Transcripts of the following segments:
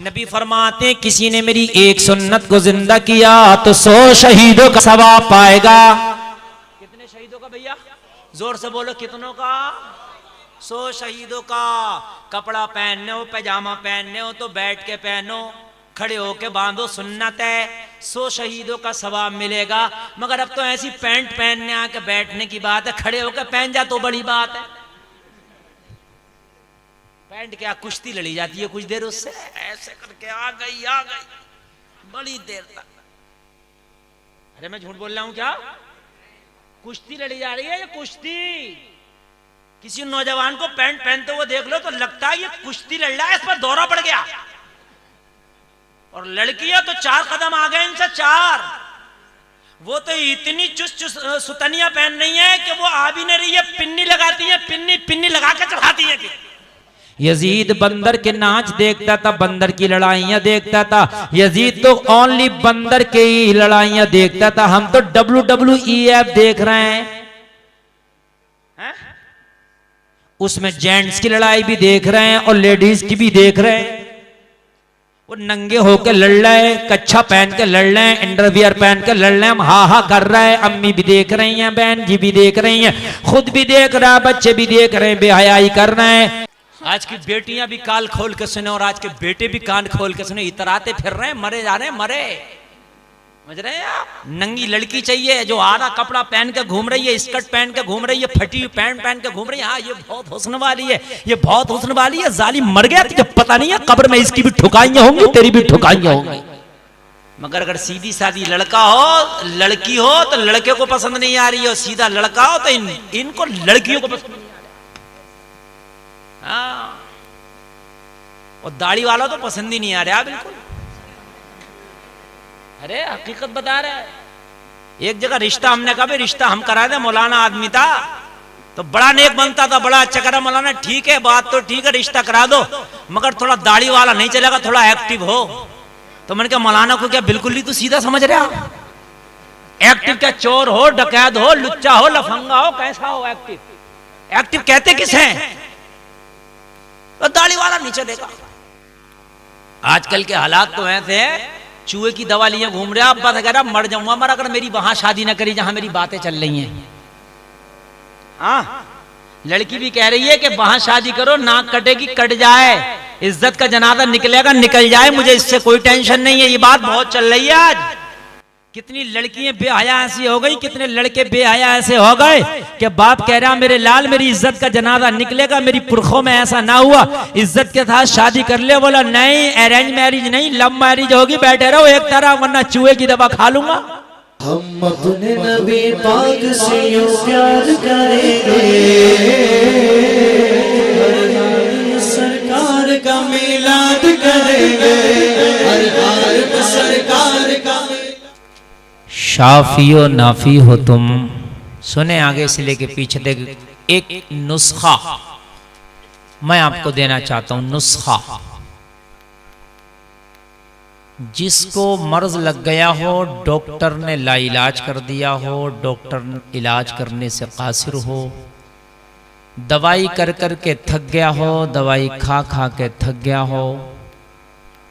नबी फरमाते हैं किसी ने मेरी एक सुन्नत को जिंदा किया तो 100 शहीदों का सवाब पाएगा। कितने शहीदों का भैया? जोर से बोलो, कितनों का? 100 शहीदों का। कपड़ा पहनने हो, पैजामा पहनने हो तो बैठ के पहनो, खड़े होके बांधो, सुन्नत है। 100 शहीदों का सवाब मिलेगा। मगर अब तो ऐसी पैंट पहनने आके बैठने की बात है, खड़े होकर पहन जा तो बड़ी बात है। पैंट क्या कुश्ती लड़ी जाती है कुछ देर उससे, ऐसे करके आ गई बड़ी देर तक। अरे मैं झूठ बोल रहा हूं क्या? कुश्ती लड़ी जा रही है ये कुश्ती। किसी नौजवान को पैंट पहनते हुए देख लो तो लगता है ये कुश्ती लड़ रहा है, इस पर दौरा पड़ गया। और लड़कियां तो 4 कदम आ गए इनसे, 4। वो तो इतनी चुस्त सुतनियां पहन रही है कि वो आ भी नहीं रही है, पिन्नी लगाती है, पिन्नी लगा के चढ़ाती है। यजीद बंदर के नाच देखता था, बंदर की लड़ाइयां देखता था। यजीद तो ओनली बंदर के ही लड़ाइयां देखता था। हम तो WWEF देख रहे हैं, उसमें जेंट्स की लड़ाई भी देख रहे हैं और लेडीज की भी देख रहे हैं। वो नंगे होकर लड़ रहे हैं, कच्छा पहन के लड़ रहे हैं, अंडरवियर पहन के लड़ रहे हैं, हम हा कर रहे हैं। अम्मी भी देख रही हैं, बहन जी भी देख रही हैं, खुद भी देख रहा है, बच्चे भी देख रहे हैं, बेहयाई कर रहे हैं। आज की बेटियां भी कान खोल के सुने और आज के बेटे भी कान खोल के सुने, इतराते फिर रहे हैं, मरे जा रहे हैं, मरे। समझ रहे हैं आप? नंगी लड़की चाहिए जो आधा कपड़ा पहन के घूम रही है, स्कर्ट पहन के घूम रही है, फटी हुई पैंट पहन के घूम रही है। हाँ ये बहुत हुस्न वाली है, ये बहुत हुस्न वाली है। जालिम मर गया तुझे पता नहीं है, कब्र में इसकी भी ठुकाइयां होंगी, तेरी भी ठुकाइयां होंगी। मगर अगर सीधी सादी लड़का हो, लड़की हो तो लड़के को पसंद नहीं आ रही हो, सीधा लड़का हो तो इनको लड़कियों को पसंद। हाँ, और दाढ़ी वाला तो पसंद ही नहीं आ रहा बिल्कुल। अरे हकीकत बता रहे हैं। एक जगह रिश्ता हमने कहा, रिश्ता हम करा दे, मौलाना आदमी था तो बड़ा नेक बनता था, बड़ा अच्छा करा। मौलाना ठीक है, बात तो ठीक है, रिश्ता करा दो, मगर थोड़ा दाढ़ी वाला नहीं चलेगा, थोड़ा एक्टिव हो। तो मैंने कहा मौलाना को क्या बिल्कुल ही तू सीधा समझ रहा? एक्टिव क्या? चोर हो, डकैत हो, लुच्चा हो, लफंगा हो, कैसा हो एक्टिव? एक्टिव कहते किस हैं? तो दाढ़ी वाला नहीं चलेगा। आजकल के हालात तो ऐसे हैं, चूहे की दवा लिए घूम रहे, अब्बा कह रहा मर जाऊंगा मर अगर मेरी वहां शादी ना करी जहां मेरी बातें चल रही हैं। हाँ, लड़की भी कह रही है कि वहां शादी करो, नाक कटेगी कट जाए, इज्जत का जनाजा निकलेगा निकल जाए, मुझे इससे कोई टेंशन नहीं है। ये बात बहुत चल रही है आज। कितनी लड़कियां बेहया ऐसी हो गई, कितने लड़के बेहया ऐसे हो गए कि बाप कह रहा मेरे लाल मेरी इज्जत का जनाजा निकलेगा, मेरी पुरखों में ऐसा ना हुआ, इज्जत के साथ शादी कर ले। बोला नहीं, अरेंज मैरिज नहीं, लव मैरिज होगी, बैठे रहो एक तरह, वरना चूहे की दवा खा लूंगा। हम अपने नबी पाक से यूं प्यार करेंगे, सरकार का मिलाद करेंगे, हर हाल में सरकार का। शाफियो नाफी हो तुम। सुने आगे से लेके पीछे तक एक नुस्खा मैं आपको देना चाहता हूं। नुस्खा, जिसको मर्ज लग गया हो, डॉक्टर ने लाइलाज कर दिया हो, डॉक्टर इलाज करने से कासिर हो, दवाई कर कर के थक गया हो, दवाई खा खा के थक गया हो,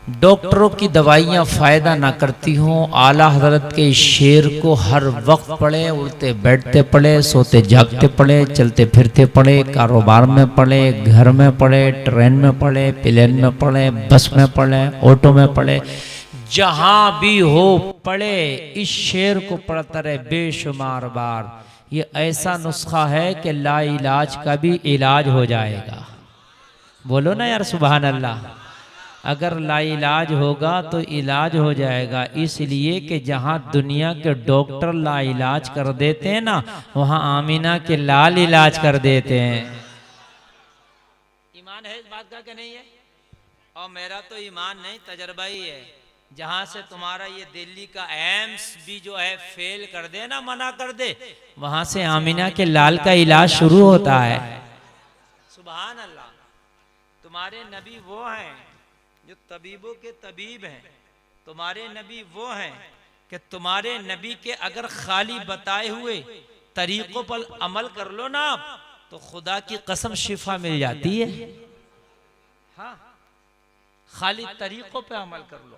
डॉक्टरों की दवाइयाँ फ़ायदा ना करती हों, आला हजरत के शेर को हर वक्त पढ़े, उड़ते बैठते पढ़े, सोते जागते पढ़े, चलते फिरते पढ़े, कारोबार में पढ़े, घर में पढ़े, ट्रेन में पढ़े, प्लेन में पढ़े, बस में पढ़े, ऑटो में पढ़े, जहाँ भी हो पढ़े, इस शेर को पढ़ता रहे बेशुमार बार। ये ऐसा नुस्खा है कि ला इलाज का भी इलाज हो जाएगा। बोलो ना यार सुभान अल्लाह। अगर लाइलाज होगा तो इलाज हो जाएगा, इसलिए कि जहाँ दुनिया के डॉक्टर लाइलाज कर देते हैं ना, वहाँ आमीना के लाल इलाज कर देते हैं। ईमान है इस बात का कि नहीं है? और मेरा तो ईमान नहीं, तजर्बा ही है। जहाँ से तुम्हारा ये दिल्ली का एम्स भी जो है फेल कर दे ना, मना कर दे, वहाँ से आमीना के लाल का इलाज शुरू होता है। सुभान अल्लाह। तुम्हारे नबी वो हैं जो तबीबों के तबीब हैं, तुम्हारे नबी वो हैं कि तुम्हारे नबी के अगर खाली बताए हुए तरीकों पर अमल कर लो ना आप, तो खुदा की कसम शिफा मिल जाती है। हाँ, खाली तरीकों पे अमल कर लो।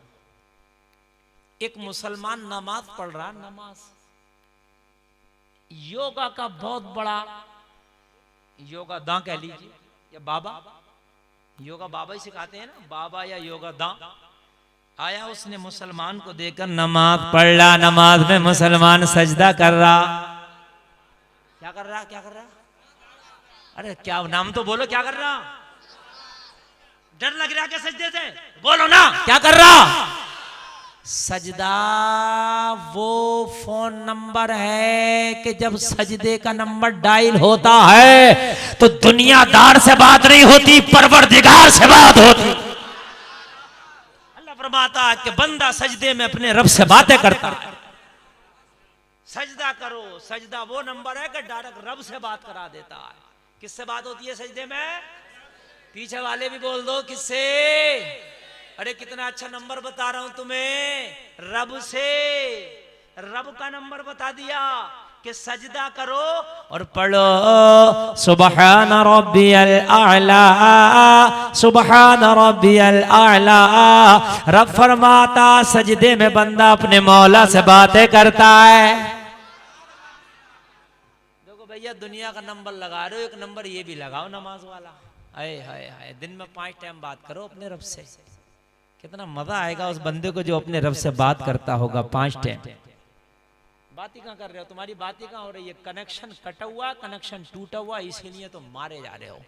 एक मुसलमान नमाज पढ़ रहा, नमाज योगा का बहुत बड़ा योगा दां कह लीजिए या बाबा, योगा बाबा ही सिखाते हैं ना, बाबा या योगा दां। आया उसने मुसलमान को देखकर नमाज पढ़ रहा, नमाज में मुसलमान सजदा कर रहा। क्या कर रहा, क्या कर रहा? अरे क्या नाम तो बोलो, क्या कर रहा? डर लग रहा क्या सजदे से? बोलो ना, क्या कर रहा? सजदा वो फोन नंबर है कि जब सजदे का नंबर डायल होता है तो दुनियादार से बात नहीं होती, परवरदिगार से बात होती। अल्लाह फरमाता है कि बंदा सजदे में अपने रब से बातें करता है। सजदा करो, सजदा वो नंबर है कि डायरेक्ट रब से बात करा देता है। किससे बात होती है सजदे में? पीछे वाले भी बोल दो, किससे? अरे कितना अच्छा नंबर बता रहा हूं तुम्हें, रब से। रब का नंबर बता दिया कि सजदा करो और पढ़ो सुबहान रब्बियल आला, सुबहान रब्बियल आला। रब फरमाता सजदे में बंदा अपने मौला से बातें करता है। देखो भैया, दुनिया का नंबर लगा रहे हो, एक नंबर ये भी लगाओ नमाज वाला। हाय हाय हाय, दिन में 5 टाइम बात करो अपने रब से। कितना मजा आएगा उस बंदे को जो अपने रब से बात करता होगा 5 टाइम। बात ही कहां कर रहे हो, तुम्हारी बात ही कहां हो रही है? कनेक्शन कटा हुआ, कनेक्शन टूटा हुआ, इसीलिए तो मारे जा रहे हो।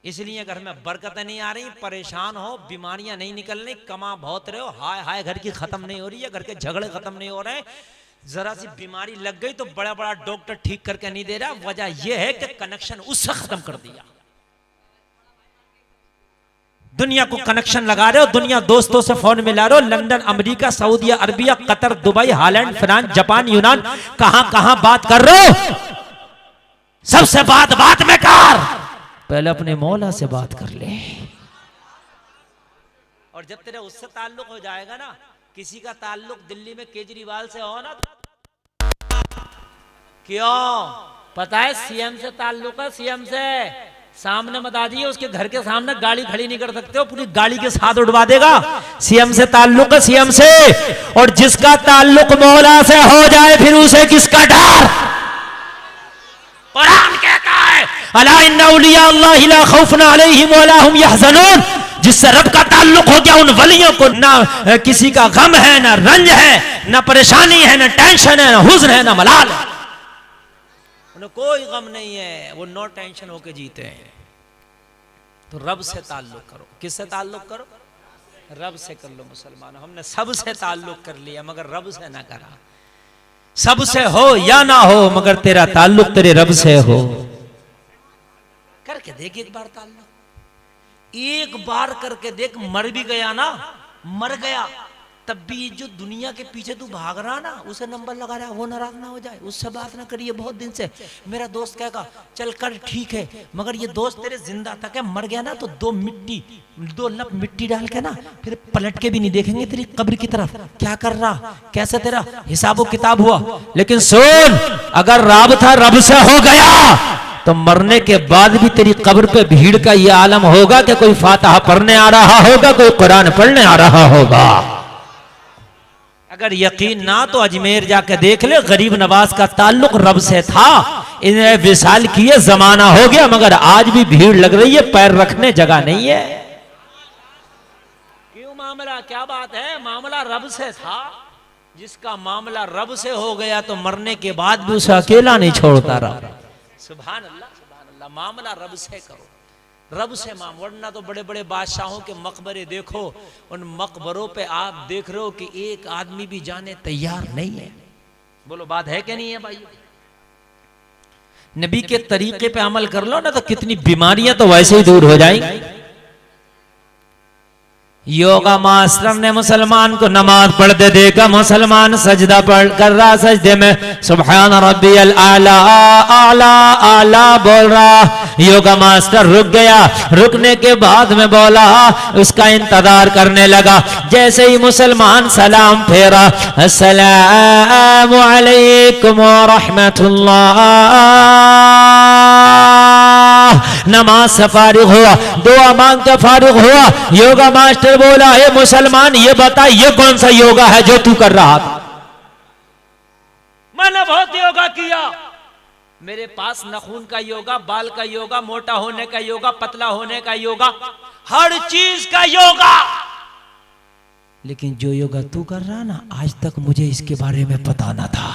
इसलिए घर में बरकतें नहीं आ रही, परेशान हो, बीमारियां नहीं निकल रही, कमा बहुत रहे हो, हाय हाय घर की खत्म नहीं हो रही है, घर के झगड़े खत्म नहीं हो रहे। जरा सी बीमारी लग गई तो बड़ा बड़ा डॉक्टर ठीक करके नहीं दे रहा। वजह यह है कि कनेक्शन उससे खत्म कर दिया। दुनिया को कनेक्शन लगा रहे हो, दुनिया दोस्तों से फोन मिला रहे हो, London, America, Saudi Arabia, Qatar, Dubai, Holland, France, Japan, यूनान, कहां कहां बात कर रहे हो। सबसे बात में कर, पहले अपने मौला से बात कर ले। और जब तेरा उससे ताल्लुक हो जाएगा ना, किसी का ताल्लुक दिल्ली में केजरीवाल से हो ना, क्यों पता है? सीएम से ताल्लुक है, सीएम से। सामने मत आ जाइए, उसके घर के सामने गाड़ी खड़ी नहीं कर सकते हो, पूरी गाड़ी के साथ उड़वा देगा। सीएम से ताल्लुक है, सीएम से। और जिसका ताल्लुक मौला से हो जाए फिर उसे किसका डर? कुरान कहता है अला इन्ना औलिया अल्लाह ला खौफुन अलैहिम वला हुम यहज़नून। जिससे रब का ताल्लुक हो गया, उन वलियों को ना किसी का गम है, ना रंज है, ना परेशानी है, ना टेंशन है, ना हुज़्न है, ना मलाल है। कोई गम नहीं है, वो नो टेंशन होके जीते हैं। तो रब से ताल्लुक करो। किससे ताल्लुक करो? रब से कर लो। मुसलमान हमने सब से ताल्लुक कर लिया मगर रब से ना करा। सब से हो या ना हो मगर तेरा ताल्लुक तेरे रब से हो। करके देख एक बार ताल्लुक, एक बार करके देख। मर भी गया ना, मर गया तब भी जो दुनिया के पीछे तू भाग रहा ना, उसे नंबर लगा रहा, वो नाराज ना हो जाए, उससे बात ना करिए बहुत दिन से। मेरा दोस्त कहेगा चल कर ठीक है, मगर ये दोस्त तेरे जिंदा था क्या? मर गया ना तो 2 लप मिट्टी डाल के ना फिर पलट के भी नहीं देखेंगे तेरी कब्र की तरफ, क्या कर रहा, कैसे तेरा हिसाब किताब हुआ। लेकिन सुन, अगर राबता रब से हो गया तो मरने के बाद भी तेरी कब्र पे भीड़ का ये आलम होगा कि कोई फातिहा पढ़ने आ रहा होगा, कोई कुरान पढ़ने आ रहा होगा। अगर यकीन ना तो अजमेर जाके देख ले, गरीब नवाज का ताल्लुक रब से था। इन्हें विसाल किए जमाना हो गया मगर आज भी भीड़ लग रही है, पैर रखने जगह नहीं है। क्यों? मामला क्या बात है? मामला रब से था। जिसका मामला रब से हो गया तो मरने के बाद भी उसे अकेला नहीं छोड़ता रब। सुभान अल्लाह, सुभान अल्लाह। मामला रब से करो, रब से माम। वरना तो बड़े बड़े बादशाहों के मकबरे देखो, उन मकबरों पे आप देख रहे हो कि एक आदमी भी जाने तैयार नहीं है। बोलो बात है कि नहीं है भाई? नबी के तरीके पे अमल कर लो ना तो कितनी बीमारियां तो वैसे ही दूर हो जाएंगी। योगा मास्टर ने मुसलमान को नमाज पढ़ते देखा, मुसलमान सजदा पढ़ कर रहा, सजदे में सुभान रब्बियल आला आला आला बोल रहा। योगा मास्टर रुक गया, रुकने के बाद में बोला, उसका इंतजार करने लगा। जैसे ही मुसलमान सलाम फेरा, अस्सलामु अलैकुम व रहमतुल्लाह, नमाज से फारिग हुआ, दुआ मांग के फारिग हुआ। योगा मास्टर ने बोला, हे मुसलमान ये बता, ये कौन सा योगा है जो तू कर रहा था? मैंने बहुत योगा किया, मेरे पास नाखून का योगा, बाल का योगा, मोटा होने का योगा, पतला होने का योगा, हर चीज का योगा, लेकिन जो योगा तू कर रहा ना, आज तक मुझे इसके बारे में पता ना था।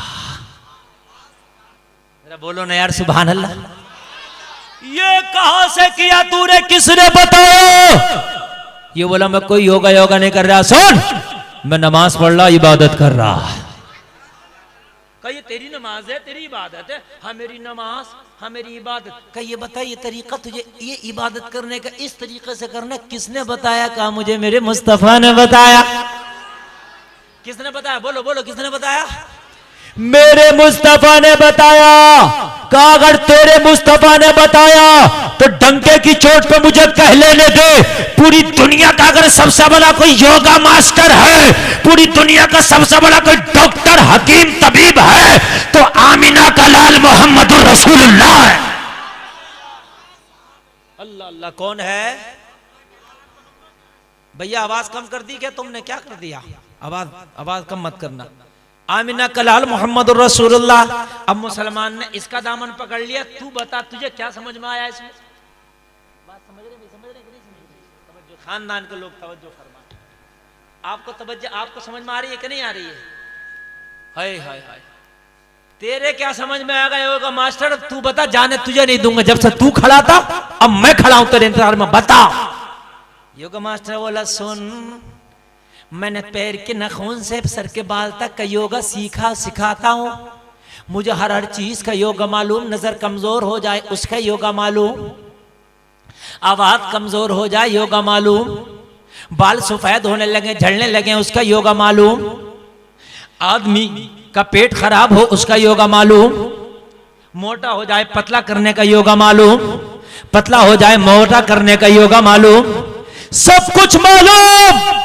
जरा बोलो ना यार, सुभान अल्लाह। ये कहां से किया तूने, किसने बताया? ये बोला मैं कोई योगा योगा नहीं कर रहा, सुन मैं नमाज पढ़ रहा, इबादत कर रहा। कहिए तेरी नमाज है, तेरी इबादत है। हाँ मेरी नमाज, हाँ मेरी इबादत। कहिए बता ये तरीका तुझे ये इबादत करने का इस तरीके से करना किसने बताया? कहा मुझे मेरे मुस्तफा ने बताया। किसने बताया? बोलो बोलो, किसने बताया? मेरे मुस्तफा ने बताया। कहा अगर तेरे मुस्तफा ने बताया तो डंके की चोट पे मुझे कह लेने दे, पूरी दुनिया का अगर सबसे बड़ा कोई योगा मास्टर है, पूरी दुनिया का सबसे बड़ा कोई डॉक्टर, हकीम, तबीब है तो आमिना का लाल मोहम्मद रसूलुल्लाह है। अल्लाह अल्लाह, कौन है? भैया आवाज कम कर दी क्या तुमने? क्या कर दिया? आवाज कम मत करना। आमिना कलाल मोहम्मद रसूलुल्लाह। अब मुसलमान ने इसका दामन पकड़ लिया। तू बता तुझे क्या समझ में आया इसमें? बात समझ रहे नहीं समझ रहे? खानदान के लोग तवज्जो फरमा। आपको तवज्जो, आपको समझ में आ रही है कि नहीं आ रही है? हाय हाय हाय, तेरे क्या समझ में आ गया होगा मास्टर? तू बता, जाने तुझे नहीं दूंगा, जब से तू खड़ा था अब मैं खड़ा हूं तेरे इंतजार में, बता। योगा मास्टर बोला सुन, मैंने पैर के नाखून से सर के बाल तक का योगा सीखा, सिखाता हूं। मुझे हर चीज का योगा मालूम। नजर कमजोर हो जाए उसका योगा मालूम, आवाज कमजोर हो जाए योगा मालूम, बाल सफेद होने लगे, झड़ने लगे उसका योगा मालूम, आदमी का पेट खराब हो उसका योगा मालूम, मोटा हो जाए पतला करने का योगा मालूम, पतला हो जाए मोटा करने का योगा मालूम, सब कुछ मालूम।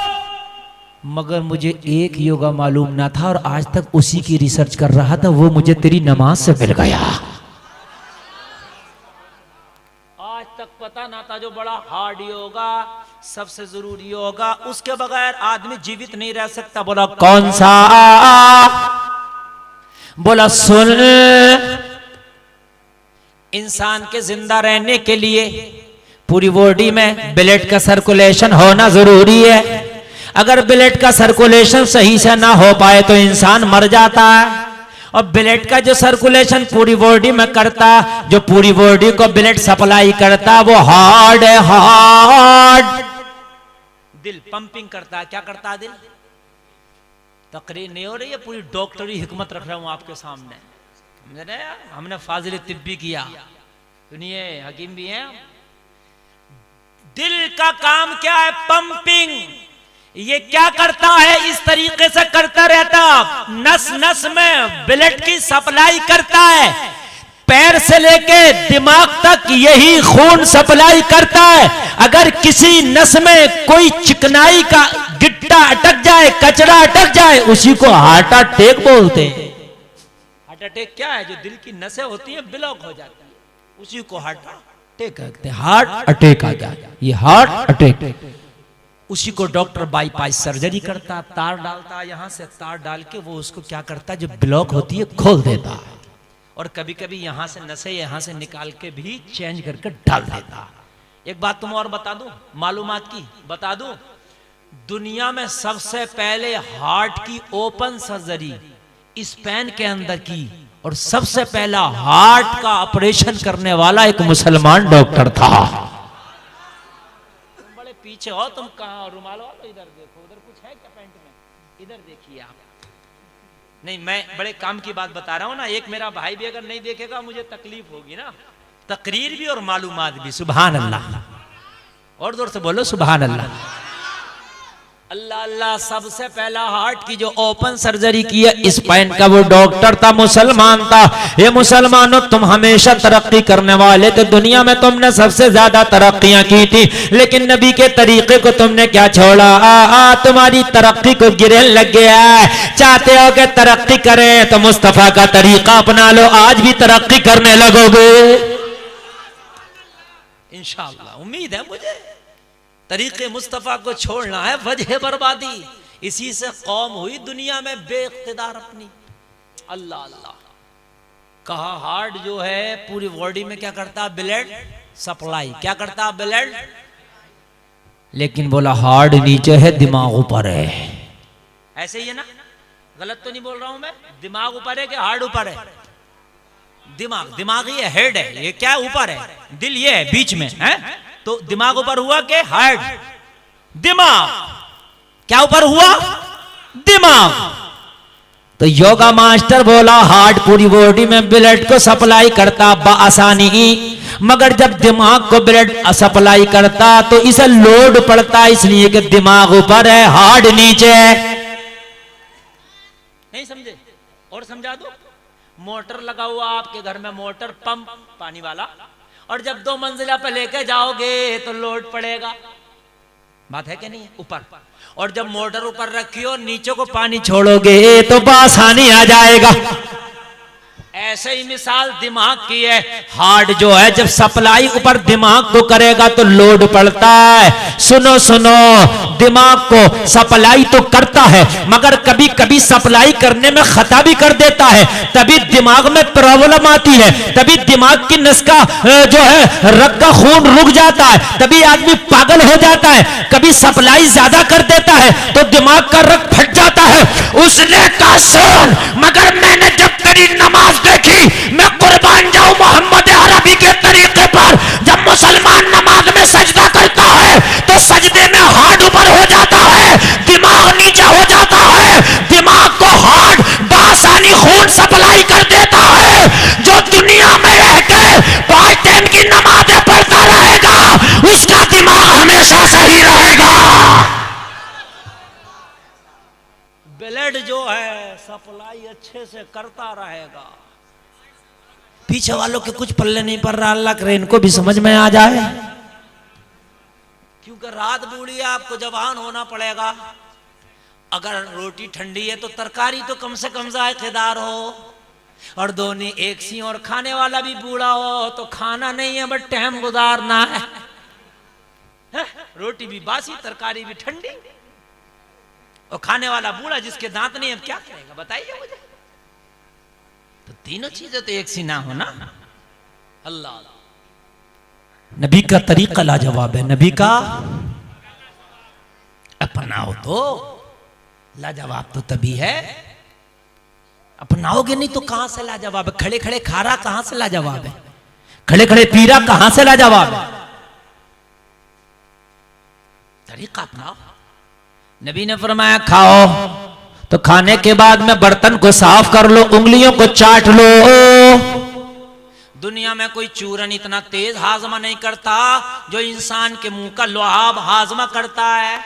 मगर मुझे एक योगा मालूम ना था और आज तक उसी की रिसर्च कर रहा था, वो मुझे तेरी नमाज से मिल गया। आज तक पता ना था जो बड़ा हार्ड योगा, सबसे जरूरी योगा, उसके बगैर आदमी जीवित नहीं रह सकता। बोला कौन सा? बोला सुन, इंसान के जिंदा रहने के लिए पूरी बॉडी में ब्लड का सर्कुलेशन होना जरूरी है। अगर ब्लड का सर्कुलेशन सही से ना हो पाए तो इंसान मर जाता है। और ब्लड का जो सर्कुलेशन पूरी बॉडी में करता, जो पूरी बॉडी को ब्लड सप्लाई करता, वो हार्ट है, हार्ट। दिल पंपिंग करता है। क्या करता है दिल? तकरीर नहीं हो रही है, पूरी डॉक्टरी हिकमत रख रहा हूं आपके सामने, समझ रहे हैं? हमने फाजिल तिब्बी किया, सुनिए हकीम भी हैं। दिल का काम क्या है? पंपिंग। ये क्या करता है? इस तरीके से करता रहता, नस नस में ब्लड की सप्लाई करता है, पैर से लेके दिमाग तक यही खून सप्लाई करता है। अगर किसी नस में कोई चिकनाई का गिट्टा अटक जाए, कचरा अटक जाए, उसी को हार्ट अटैक बोलते हैं। हार्ट अटैक क्या है? जो दिल की नसें होती हैं ब्लॉक हो जाती है, उसी को हार्ट अटैक कहते हैं। हार्ट अटैक आ गया, ये हार्ट अटैक। उसी को डॉक्टर बाईपास सर्जरी करता, तार डालता, यहां से तार डाल के वो उसको क्या करता, जो ब्लॉक होती है खोल देता है। और कभी कभी यहां से नसें यहां से निकाल के भी चेंज करके डाल देता। एक बात तुम और बता दूं, मालूमात की बता दूं, दुनिया में सबसे पहले हार्ट की ओपन सर्जरी स्पेन के अंदर की, और सबसे पहला हार्ट का ऑपरेशन करने वाला एक मुसलमान डॉक्टर था। पीछे हो तुम, कहां रुमाल वालो? इधर देखो, उधर कुछ है क्या पैंट में? इधर देखिए आप। नहीं, मैं बड़े काम की बात बता रहा हूं ना। एक मेरा भाई भी अगर नहीं देखेगा मुझे तकलीफ होगी ना। तकरीर भी और मालूमात भी। सुभान अल्लाह, और जोर से बोलो सुभान अल्लाह। अल्लाह अल्लाह। सबसे पहला हार्ट की जो ओपन सर्जरी की है, स्पेन का वो डॉक्टर था, मुसलमान था। ये मुसलमानों, तुम हमेशा तरक्की करने वाले थे, दुनिया में तुमने सबसे ज्यादा तरक्कियां की थी, लेकिन नबी के तरीके को तुमने क्या छोड़ा? तुम्हारी तरक्की को गिरने लग गया है। चाहते हो कि तरक्की करें तो मुस्तफा का तरीका अपना लो, आज भी तरक्की करने लगोगे इंशाअल्लाह। उम्मीद है मुझे तरीके मुस्तफ़ा को छोड़ना है वजह बर्बादी। इसी से कौम हुई दुनिया में बेइख्तिदार अपनी। अल्लाह अल्लाह। कहा हार्ट जो है पूरी बॉडी में क्या करता है? Blood supply. क्या करता है? ब्लड। लेकिन बोला हार्ट नीचे है, दिमाग ऊपर है। ऐसे ही है ना? गलत तो नहीं बोल रहा हूं मैं? दिमाग ऊपर है कि हार्ट ऊपर है? दिमाग, दिमाग ही है, हेड है। ये क्या ऊपर है? दिल ये है बीच में है। तो दिमाग ऊपर हुआ कि हार्ट? दिमाग। क्या ऊपर हुआ? दिमाग। तो योगा मास्टर बोला हार्ट पूरी बॉडी में ब्लड को सप्लाई करता बआसानी, मगर जब दिमाग को ब्लड सप्लाई करता तो इसे लोड पड़ता, इसलिए कि दिमाग ऊपर है, हार्ट नीचे है। नहीं समझे? और समझा दो। मोटर लगा हुआ आपके घर में, मोटर पंप पानी वाला, और जब 2 मंजिला पे लेके जाओगे तो लोड पड़ेगा। बात है कि नहीं? ऊपर। और जब मोटर ऊपर रखी हो, नीचे को पानी छोड़ोगे तो आसानी आ जाएगा। ऐसे ही मिसाल दिमाग की है। हार्ट जो है जब सप्लाई ऊपर दिमाग को करेगा तो लोड पड़ता है। सुनो सुनो, दिमाग को सप्लाई तो करता है, मगर कभी कभी सप्लाई करने में खता भी कर देता है। तभी दिमाग में प्रॉब्लम आती है, तभी दिमाग की नस का जो है रग का खून रुक जाता है, तभी आदमी पागल हो जाता है। कभी सप्लाई ज्यादा कर देता है तो दिमाग का रग फट जाता है। उसने कहा सुन, मगर मैंने जब तेरी नमाज देखी, मैं कुर्बान जाऊं मोहम्मद अरबी के तरीके पर, जब मुसलमान नमाज में सजदा करता है तो सजदे में हार्ट ऊपर हो जाता है, दिमाग नीचे हो जाता है। दिमाग को हार्ट बासानी खून सप्लाई कर देता है। जो दुनिया में रह के 5 टाइम की नमाजें पढ़ता रहेगा, उसका दिमाग हमेशा सही रहेगा। ब्लड जो है सप्लाई अच्छे से करता रहेगा। पीछे वालों के कुछ पल्ले नहीं पड़ रहा, अल्लाह करे इनको भी समझ में आ जाए। क्योंकि रात बूढ़ी है, आपको जवान होना पड़ेगा। अगर रोटी ठंडी है तो तरकारी तो कम से कम जायकेदार हो, और दोनों एक सी, और खाने वाला भी बूढ़ा हो तो खाना नहीं है बट टाइम गुजारना है। रोटी भी बासी, तरकारी भी ठंडी, और खाने वाला बूढ़ा जिसके दांत नहीं, अब क्या करेगा बताइए मुझे? तो तीनों चीजें तो एक सी ना हो ना। अल्लाह। नबी का तरीका लाजवाब है, नबी का अपनाओ तो लाजवाब तो तभी है। अपनाओगे नहीं तो कहां से लाजवाब है? खड़े खड़े खारा कहां से लाजवाब है? खड़े खड़े पीरा कहां से लाजवाब है? तरीका अपनाओ। नबी ने फरमाया खाओ तो खाने के बाद में बर्तन को साफ कर लो, उंगलियों को चाट लो। दुनिया में कोई चूरन इतना तेज हाजमा नहीं करता जो इंसान के मुंह का लुआब हाजमा करता है।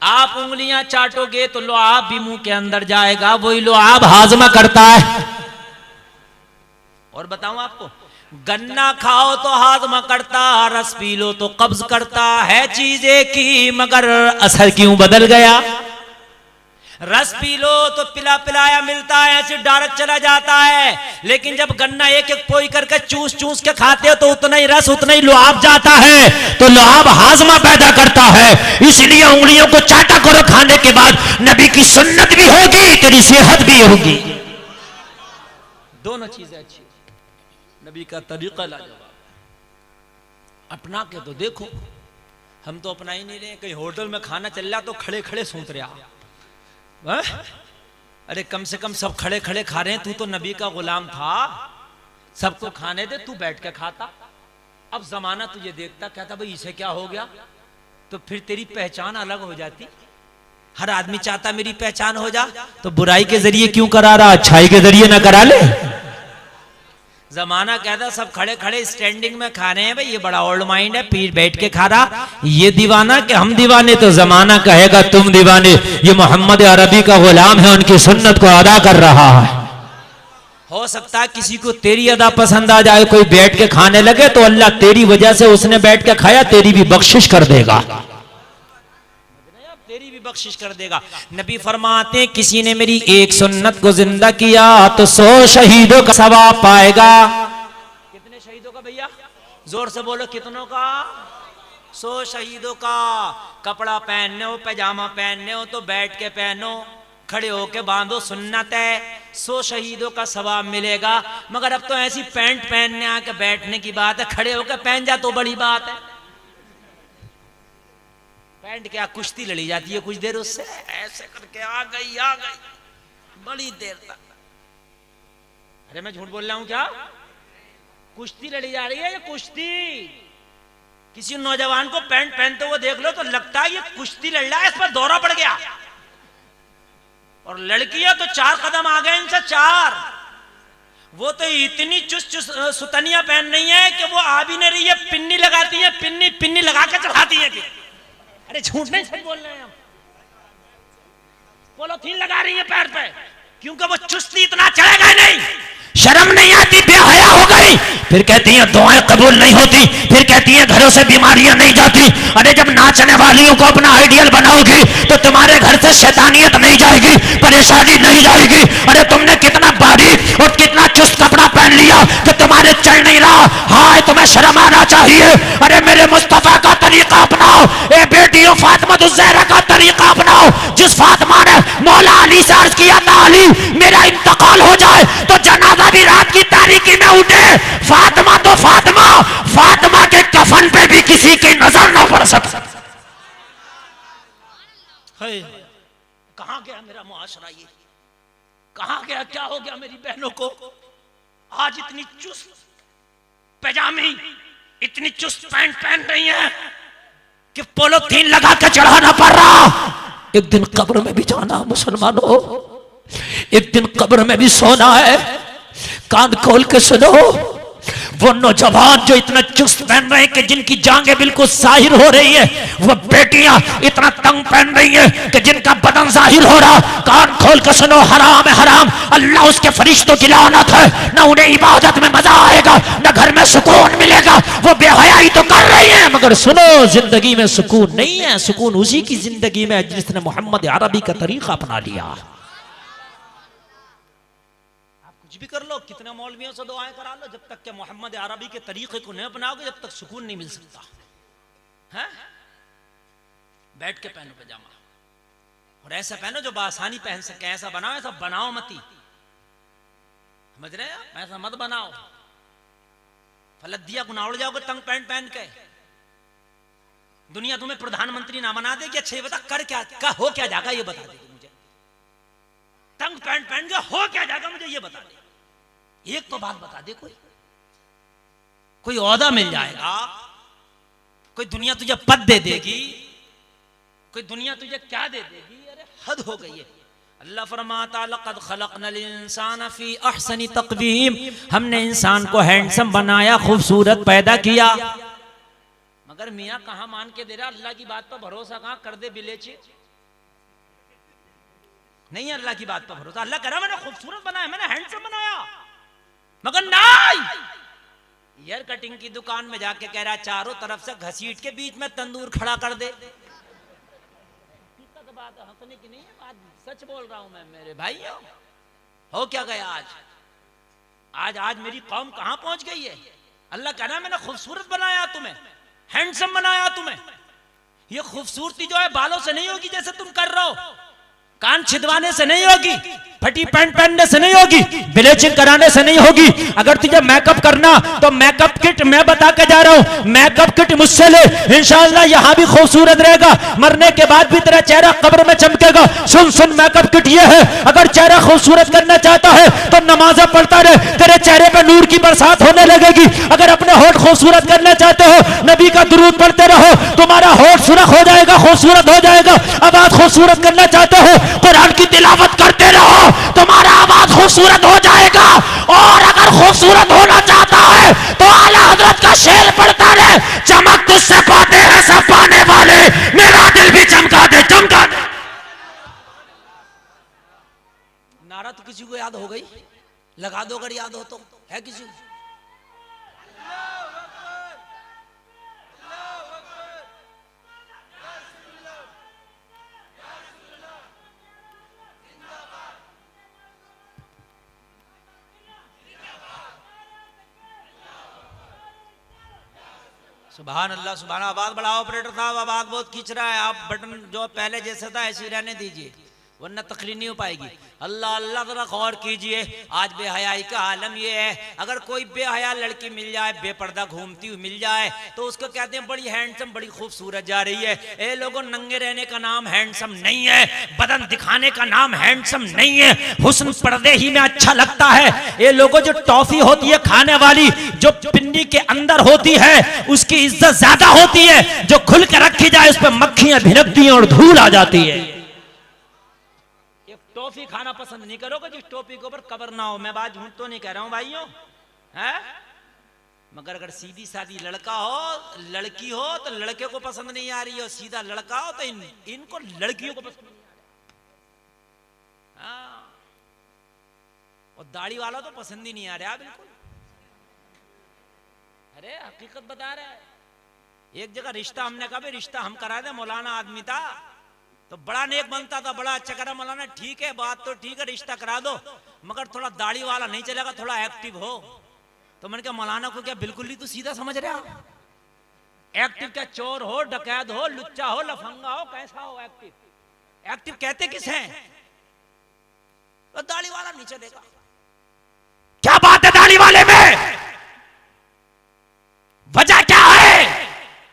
आप उंगलियां चाटोगे तो लुआब भी मुंह के अंदर जाएगा, वही लुआब हाजमा करता है। और बताऊं आपको, गन्ना खाओ तो हाजमा करता, रस पी लो तो कब्ज करता है। चीजें की मगर असर क्यों बदल गया? रस पी लो तो पिला पिलाया मिलता है, ऐसे डायरेक्ट चला जाता है। लेकिन जब गन्ना एक एक पोई करके चूस चूस के खाते हो तो उतना ही रस उतना ही लुआब जाता है, तो लुआब हाजमा पैदा करता है। इसलिए उंगलियों को चाटा करो खाने के बाद, नबी की सुन्नत भी होगी, तेरी सेहत भी होगी। दोनों चीजें अच्छी। नबी का तरीका लाजवाब। अपना के तो देखो, हम तो अपना ही नहीं रहे। कहीं होटल में खाना चल रहा तो खड़े खड़े सूंघ रहे आप। अरे कम से कम सब खड़े खड़े खा रहे हैं, तू तो नबी का गुलाम था, सबको खाने दे, तू बैठ के खाता। अब जमाना तुझे देखता, कहता भाई इसे क्या हो गया, तो फिर तेरी पहचान अलग हो जाती। हर आदमी चाहता मेरी पहचान हो जा, तो बुराई के जरिए क्यों करा रहा, अच्छाई के जरिए ना करा ले। जमाना कहता सब खड़े खड़े स्टैंडिंग में खा रहे हैं, भाई ये बड़ा ओल्ड माइंड है, पीठ बैठ के खा रहा, ये दीवाना कि हम दीवाने, तो जमाना कहेगा तुम दीवाने। ये मोहम्मद अरबी का गुलाम है, उनकी सुन्नत को अदा कर रहा है। हो सकता है किसी को तेरी अदा पसंद आ जाए, कोई बैठ के खाने लगे तो अल्लाह तेरी वजह से उसने बैठ के खाया, तेरी भी बख्शिश कर देगा, तेरी भी बख्शिश कर देगा। नबी फरमाते हैं किसी ने मेरी एक सुन्नत को जिंदा किया तो 100 शहीदों का सवाब पाएगा। कितने शहीदों का भैया? जोर से बोलो, कितनों का? सो शहीदों का कपड़ा पहनने हो, पैजामा पहनने हो तो बैठ के पहनो, खड़े होके बांधो, सुन्नत है। सो शहीदों का सवाब मिलेगा। मगर अब तो ऐसी पैंट पहनने आके बैठने की बात है, खड़े होकर पहन जा तो बड़ी बात है। पैंट क्या कुश्ती लड़ी जाती है कुछ देर उससे, ऐसे करके आ गई बड़ी देर तक। अरे मैं झूठ बोल रहा हूं क्या? कुश्ती लड़ी जा रही है ये कुश्ती। किसी नौजवान को पैंट पहनते हुए देख लो तो लगता है ये कुश्ती लड़ रहा है, इस पर दौरा पड़ गया। और लड़कियां तो 4 कदम आ गए इनसे 4। वो तो इतनी चुस्त सुतनियां पहन रही है कि वो आ भी नहीं रही है, पिन्नी लगाती है, पिन्नी लगा के चढ़ाती है। अरे झूठ नहीं सच बोल रहे हैं हम। पॉलिथीन लगा रही है पैर पे, क्योंकि वो चुस्ती इतना चढ़ेगा नहीं। शर्म नहीं आती, बेहया हो गई। फिर कहती हैं दुआएं कबूल नहीं होती, फिर कहती हैं घरों से बीमारियां नहीं जाती। अरे जब नाचने वालियों को अपना आइडियल बनाओगी तो तुम्हारे घर से शैतानियत नहीं जाएगी, परेशानी नहीं जाएगी। अरे तुमने कितना बारीक और कितना चुस्त कपड़ा पहन लिया कि तुम्हारे चल नहीं रहा। हाय तुम्हें शर्म आना चाहिए। अरे मेरे मुस्तफा का तरीका अपनाओ, ए बेटियों फातिमा ज़हरा का तरीका अपनाओ। जिस फातिमा ने मौला अली से अर्ज किया था अली मेरा इंतकाल हो जाए तो जनाजा भी रात की तारीकी में उठे। फातिमा तो फातिमा के कफन पे भी किसी की नजर ना पड़ सकती। कहां गया मेरा मुआशरा, ये कहां गया? क्या हो गया मेरी बहनों को? आज इतनी चुस्त पैजामी, इतनी चुस्त पैंट पहन रही है कि पॉलिथीन लगा के चढ़ाना पड़ रहा। एक दिन कब्र में भी जाना मुसलमानों, एक दिन कब्र में भी सोना है। कान खोल के सुनो, वो नौजवान जो इतना चुस्त पहन रहे हैं कि जिनकी जांघें बिल्कुल जाहिर हो रही है, वो बेटियां इतना तंग पहन रही हैं कि जिनका बदन जाहिर हो रहा। कान खोल के सुनो, हराम है हराम। अल्लाह उसके फरिश्तों की लानत है। न उन्हें इबादत में मजा आएगा, न घर में सुकून मिलेगा। वो बेहयाई तो कर रही है, मगर सुनो जिंदगी में सुकून नहीं है। सुकून उसी की जिंदगी में जिसने मोहम्मद अरबी का तरीका अपना लिया। कुछ भी कर लो, कितने मौलवियों से दुआएं करा लो, जब तक के मोहम्मद अरबी के तरीके को नहीं अपनाओगे जब तक सुकून नहीं मिल सकता है। बैठ के पहनो पजामा, और ऐसा पहनो जो बासानी पहन सके। ऐसा बनाओ, ऐसा बनाओ मती, समझ रहे हैं? ऐसा मत बनाओ, फलदिया गुना उड़ जाओगे तंग पैंट पहन के। दुनिया तुम्हें प्रधानमंत्री ना बना देगी। अच्छा ये बता कर क्या हो क्या जाएगा, ये बता देगी मुझे। तंग पैंट पहन के हो क्या जाएगा मुझे ये बता दे। एक तो बात बता दे, कोई ओहदा मिल जाएगा, कोई दुनिया तुझे पद दे देगी, कोई दुनिया तुझे क्या दे देगी। अरे हद हो गई है। अल्लाह फरमाता लक़द खलक़नल इंसान फी अहसनि तक़वीम, हमने इंसान को हैंडसम बनाया, खूबसूरत पैदा किया। मगर मियाँ कहाँ मान के दे रहा, अल्लाह की बात पर भरोसा कहाँ कर दे बिलेचे। नहीं अल्लाह की बात पर भरोसा। अल्लाह कह रहा मैंने खूबसूरत बनाया, मैंने हैंडसम बनाया, मगर नहीं। हेयर कटिंग की दुकान में जाके कह रहा चारों तरफ से घसीट के बीच में तंदूर खड़ा कर दे। बात हंसने की नहीं है, बात सच बोल रहा हूं मैं मेरे भाइयों। हो क्या गया आज मेरी कौम कहां पहुंच गई है। अल्लाह कह रहा मैंने खूबसूरत बनाया तुम्हें, हैंडसम बनाया तुम्हें। ये खूबसूरती जो है बालों से नहीं होगी जैसे तुम कर रहे हो, कान छिदवाने से नहीं होगी, फटी पैंट पहनने से नहीं होगी, ब्लीचिंग कराने से नहीं होगी। अगर तुझे मेकअप करना तो मेकअप किट मैं बता के जा रहा हूं, मेकअप किट मुझसे ले, इंशाअल्लाह यहां भी खूबसूरत रहेगा, मरने के बाद भी तेरा चेहरा कब्र में चमकेगा। सुन मेकअप किट ये है, अगर चेहरा खूबसूरत करना चाहता है तो नमाज़ें पढ़ता रहे, तेरे चेहरे पे नूर की बरसात होने लगेगी। अगर अपने होठ खूबसूरत करना चाहते हो नबी का दुरूद पढ़ते रहो, तुम्हारा होठ सुर्ख हो जाएगा, खूबसूरत हो जाएगा। आवाज खूबसूरत करना चाहते हो कुरान की तिलावत करते रहो, तुम्हारा आवाज खूबसूरत हो जाएगा। और अगर खूबसूरत होना चाहता है तो आला हजरत का शेर पढ़ता रहे, चमक तुझसे पाते हैं सब पाने वाले, मेरा दिल भी चमका दे चमका दे। नारा तो किसी को याद हो गई, लगा दो अगर याद हो तो। है किसी को? सुभान अल्लाह सुभान। आवाज बढ़ाओ ऑपरेटर साहब, आवाज बहुत खींच रहा है। आप बटन जो पहले जैसे था ऐसे ही रहने दीजिए, वरना तकरीर नहीं हो पाएगी। अल्लाह अल्लाह जरा गौर कीजिए, आज बेहयाई का आलम ये है, अगर कोई बेहया लड़की मिल जाए, बेपर्दा घूमती हुई मिल जाए, तो उसको कहते हैं बड़ी हैंडसम, बड़ी खूबसूरत जा रही है। ए लोगों, नंगे रहने का नाम हैंडसम नहीं है, बदन दिखाने का नाम हैंडसम नहीं है, हुस्न पर्दे ही में अच्छा लगता है। ये लोगों, जो टॉफी होती है खाने वाली, जो पिन्नी के अंदर होती है, उसकी इज्जत ज्यादा होती है। जो खुल के रखी जाए उस पर मक्खियां भिनकती हैं और धूल आ जाती है। टॉफी खाना पसंद नहीं करोगे जिस टॉफी के ऊपर कबर ना हो। मैं बात झूठ तो नहीं कह रहा हूं भाइयों, है? मगर अगर सीधी सादी लड़का हो, लड़की हो, तो लड़के को पसंद नहीं आ रही हो, सीधा लड़का हो तो इनको लड़कियों को पसंद नहीं आ रहा। और दाढ़ी वाला तो पसंद ही नहीं आ रहा बिल्कुल। अरे हकीकत बता रहा है। एक जगह रिश्ता हमने कहा, रिश्ता हम करा दे, मौलाना आदमी था तो बड़ा नेक बनता था, बड़ा अच्छा करा। मौलाना ठीक है, बात तो ठीक है, रिश्ता करा दो, मगर थोड़ा दाढ़ी वाला नहीं चलेगा, थोड़ा एक्टिव हो। तो मैंने कहा मौलाना को क्या बिल्कुल ही तू सीधा समझ रहा? एक्टिव क्या? चोर हो, डकैत हो, लुच्चा हो, लफंगा हो, कैसा हो एक्टिव? एक्टिव कहते किस हैं? तो दाढ़ी वाला नहीं चलेगा। क्या बात है दाढ़ी वाले में? वजह क्या है?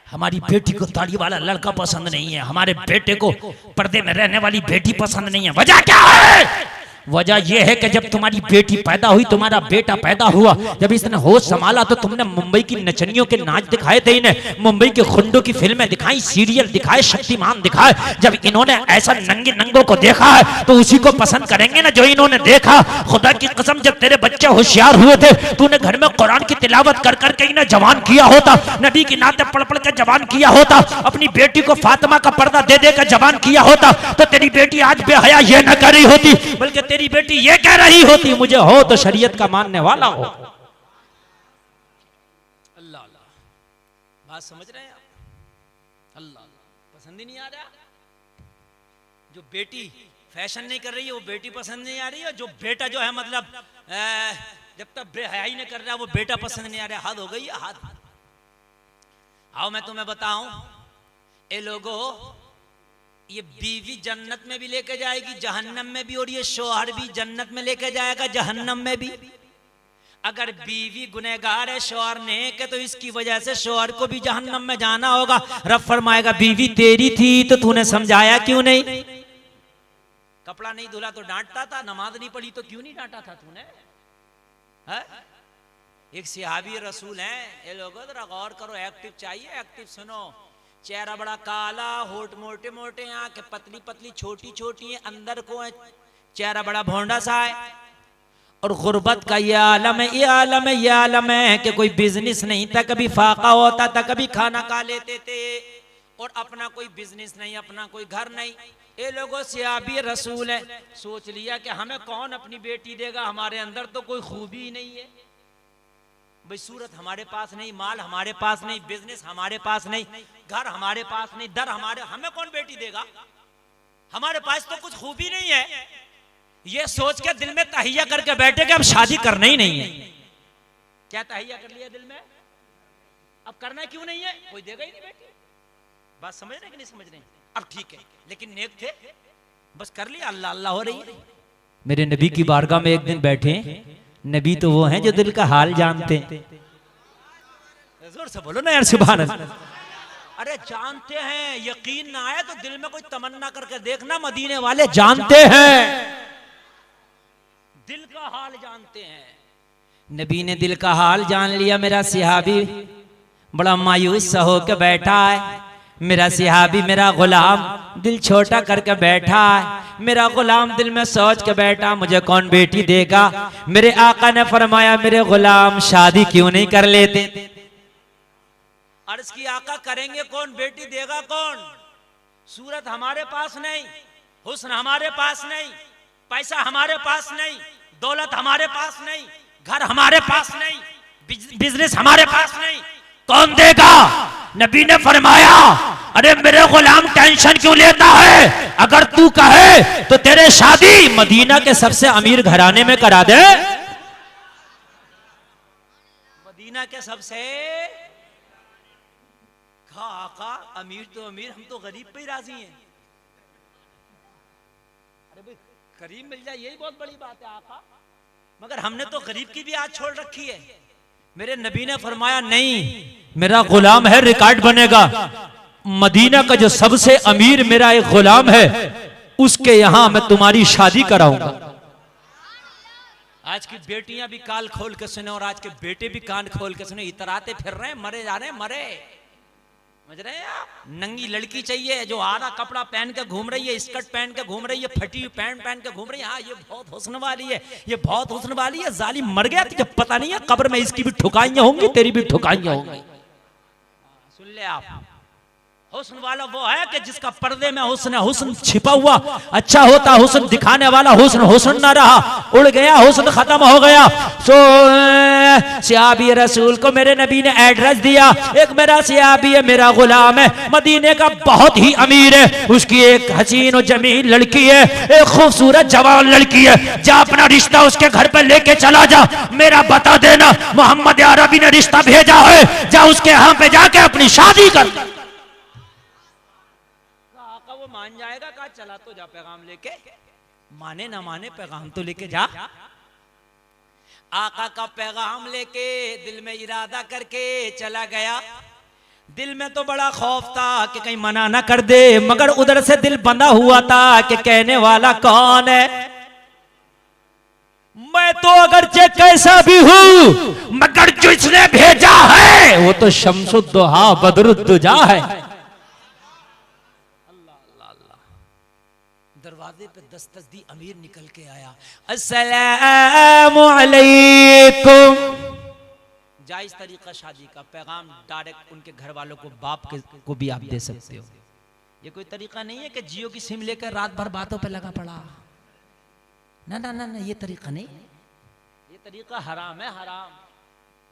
हमारी बेटी को दाढ़ी वाला लड़का पसंद नहीं है, हमारे बेटे को पर्दे में रहने वाली बेटी पसंद नहीं है। वजह क्या है? वजह यह है कि जब तुम्हारी बेटी पैदा हुई, तुम्हारा बेटा पैदा हुआ, जब इसने होश संभाला तो तुमने मुंबई की नचनियों के नाच दिखाए थे, इन्हें मुंबई के खुंडों की फिल्में दिखाई, सीरियल दिखाए, शक्तिमान दिखाए। जब इन्होंने ऐसा नंगे नंगों को देखा है तो उसी को पसंद करेंगे ना जो इन्होंने देखा। खुदा की कसम, जब तेरे बच्चे होशियार हुए थे, तूने घर में कुरान की तिलावत कर करके इन्हें जवान किया होता, नबी की नाते पढ़ पढ़ के जवान किया होता, अपनी बेटी को फातिमा का पर्दा दे दे कर जवान किया होता, तो तेरी बेटी आज बेहया ये न कर रही होती, बल्कि तेरी बेटी ये कह रही होती मुझे हो तो शरीयत का मानने वाला हो। अल्लाह अल्लाह, बात समझ रहे हैं आप? अल्लाह अल्लाह, पसंद ही नहीं आ रहा। जो बेटी फैशन नहीं कर रही है वो बेटी पसंद नहीं आ रही है, जो बेटा जो है मतलब जब तक बेहयाई नहीं कर रहा वो बेटा पसंद नहीं आ रहा। हद हो गई है, हद। आओ मैं तुम्हें बताऊं, ए लोगों, ये बीवी जन्नत में भी लेके जाएगी, जहन्नम में भी, और ये शौहर भी जन्नत में लेके जाएगा, जहन्नम में भी। अगर बीवी गुनहगार है, शौहर नेक है, तो इसकी वजह से शौहर को भी जहन्नम में जाना होगा। रब फरमाएगा बीवी तेरी थी तो तूने समझाया क्यों नहीं? कपड़ा नहीं धुला तो डांटता था, नमाज नहीं पढ़ी तो क्यों नहीं डांटा था तूने? है? एक सहाबी रसूल हैं, ये लोगों जरा गौर करो, एक्टिव चाहिए, एक्टिव सुनो। चेहरा बड़ा काला, होठ मोटे मोटे, आंखें पतली पतली छोटी छोटी है, अंदर को है चेहरा बड़ा भोंडा सा है। और गुर्बत का ये आलम है, ये आलम है, ये आलम है कि कोई बिजनेस नहीं था, कभी फाका होता था, कभी खाना खा लेते थे, और अपना कोई बिजनेस नहीं, अपना कोई घर नहीं। ये लोगों से आबी रसूल है, सोच लिया कि हमें कौन अपनी बेटी देगा, हमारे अंदर तो कोई खूबी ही नहीं है। भाई सूरत हमारे पास नहीं, माल हमारे पास नहीं, बिजनेस हमारे पास नहीं, घर हमारे पास नहीं, दर हमारे, हमें कौन बेटी देगा? हमारे पास तो कुछ खूबी नहीं है। ये सोच के दिल में तहिया करके बैठे कि अब शादी करना ही नहीं है। क्या तहिया कर लिया दिल में? अब करना क्यों नहीं है? कोई देगा ही नहीं बेटी। बात समझ रहे कि नहीं समझ रहे? अब ठीक है, लेकिन नेक थे, बस कर लिया, अल्लाह अल्लाह हो रही है। मेरे नबी की बारगाह में एक दिन बैठे, नबी तो वो हैं जो दिल का हाल जानते हैं। जोर से बोलो ना यार, सुभान अल्लाह। अरे जानते हैं, यकीन ना आए तो दिल में कोई तमन्ना करके देखना, मदीने वाले जानते हैं, दिल का हाल जानते हैं। नबी ने दिल का हाल जान लिया। मेरा सहाबी बड़ा मायूस सा होकर बैठा है, मेरा सहाबी, मेरा गुलाम दिल छोटा करके बैठा है। मेरा गुलाम दिल में सोच के बैठा मुझे कौन बेटी देगा। मेरे आका ने फरमाया मेरे गुलाम शादी क्यों नहीं कर लेते? अर्ज की आका करेंगे कौन, बेटी देगा कौन? सूरत हमारे पास नहीं, हुस्न हमारे पास नहीं, पैसा हमारे पास नहीं, दौलत हमारे पास नहीं, घर हमारे पास नहीं, बिजनेस हमारे पास नहीं, कौन देगा? नबी ने फरमाया अरे मेरे गुलाम टेंशन क्यों लेता है, अगर तू कहे तो तेरे शादी मदीना के सबसे अमीर घराने में करा दे। मदीना के सबसे कहा आका अमीर तो अमीर, हम तो गरीब पे ही राजी हैं। अरे भाई गरीब मिल जाए यही बहुत बड़ी बात है आका, मगर हमने तो गरीब की भी आज छोड़ रखी है। मेरे नबी ने फरमाया नहीं, मेरा गुलाम है, रिकॉर्ड बनेगा, मदीना का जो सबसे अमीर मेरा एक गुलाम है, उसके यहां मैं तुम्हारी शादी कराऊंगा। आज की बेटियां भी कान खोल के सुने और आज के बेटे भी कान खोल के सुने, इतराते फिर रहे हैं, मरे जा रहे हैं, मरे। समझ रहे हैं आप? नंगी लड़की चाहिए जो आधा कपड़ा पहन के घूम रही है, स्कर्ट पहन के घूम रही है, फटी हुई पैंट पहन के घूम रही है, हाँ ये बहुत हुस्न वाली है, ये बहुत हुस्न वाली है। जालिम मर गया तुझे पता नहीं है, कब्र में इसकी भी ठुकाइयां होंगी, तेरी भी ठुकाइयां होंगी। सुन ले आप, हुस्न वाला वो है कि जिसका पर्दे में हुस्न है, हुस्न छिपा हुआ अच्छा होता, हुस्न दिखाने वाला हुस्न हुस्न ना रहा, उड़ गया, हुस्न खत्म हो गया। सो सहाबी रसूल को मेरे नबी ने एड्रेस दिया, एक मेरा सहाबी है, मेरा गुलाम है, मदीने का बहुत ही अमीर है, उसकी एक हसीन और जमील लड़की है, एक खूबसूरत जवान लड़की है, जा अपना रिश्ता उसके घर पे लेके चला जा, मेरा बता देना मोहम्मद अरबी ने रिश्ता भेजा है, जा उसके यहाँ पे जाके अपनी शादी कर। वो मान जाएगा, कहा चला तो जा पैगाम लेके, माने ना माने पैगाम तो लेके जा। आका का पैगाम लेके दिल में इरादा करके चला गया। दिल में तो बड़ा खौफ था कि कहीं मना ना कर दे, मगर उधर से दिल बंधा हुआ था कि कहने वाला कौन है। मैं तो अगरचे कैसा भी हूं, मगर जिसने भेजा है वो तो शम्सुद्दोहा बदरुद्दुजा है। दरवाजे पे दस्तक दी, अमीर निकल के आया, अस्सलामु अलैकुम। जायज तरीका शादी का, पैगाम डायरेक्ट उनके घर वालों को, बाप को भी आप दे सकते हो। ये कोई तरीका नहीं है कि जियो की सिम लेकर रात भर बातों पे लगा पड़ा, ना ना ना ना, ये तरीका नहीं, ये तरीका हराम है, हराम।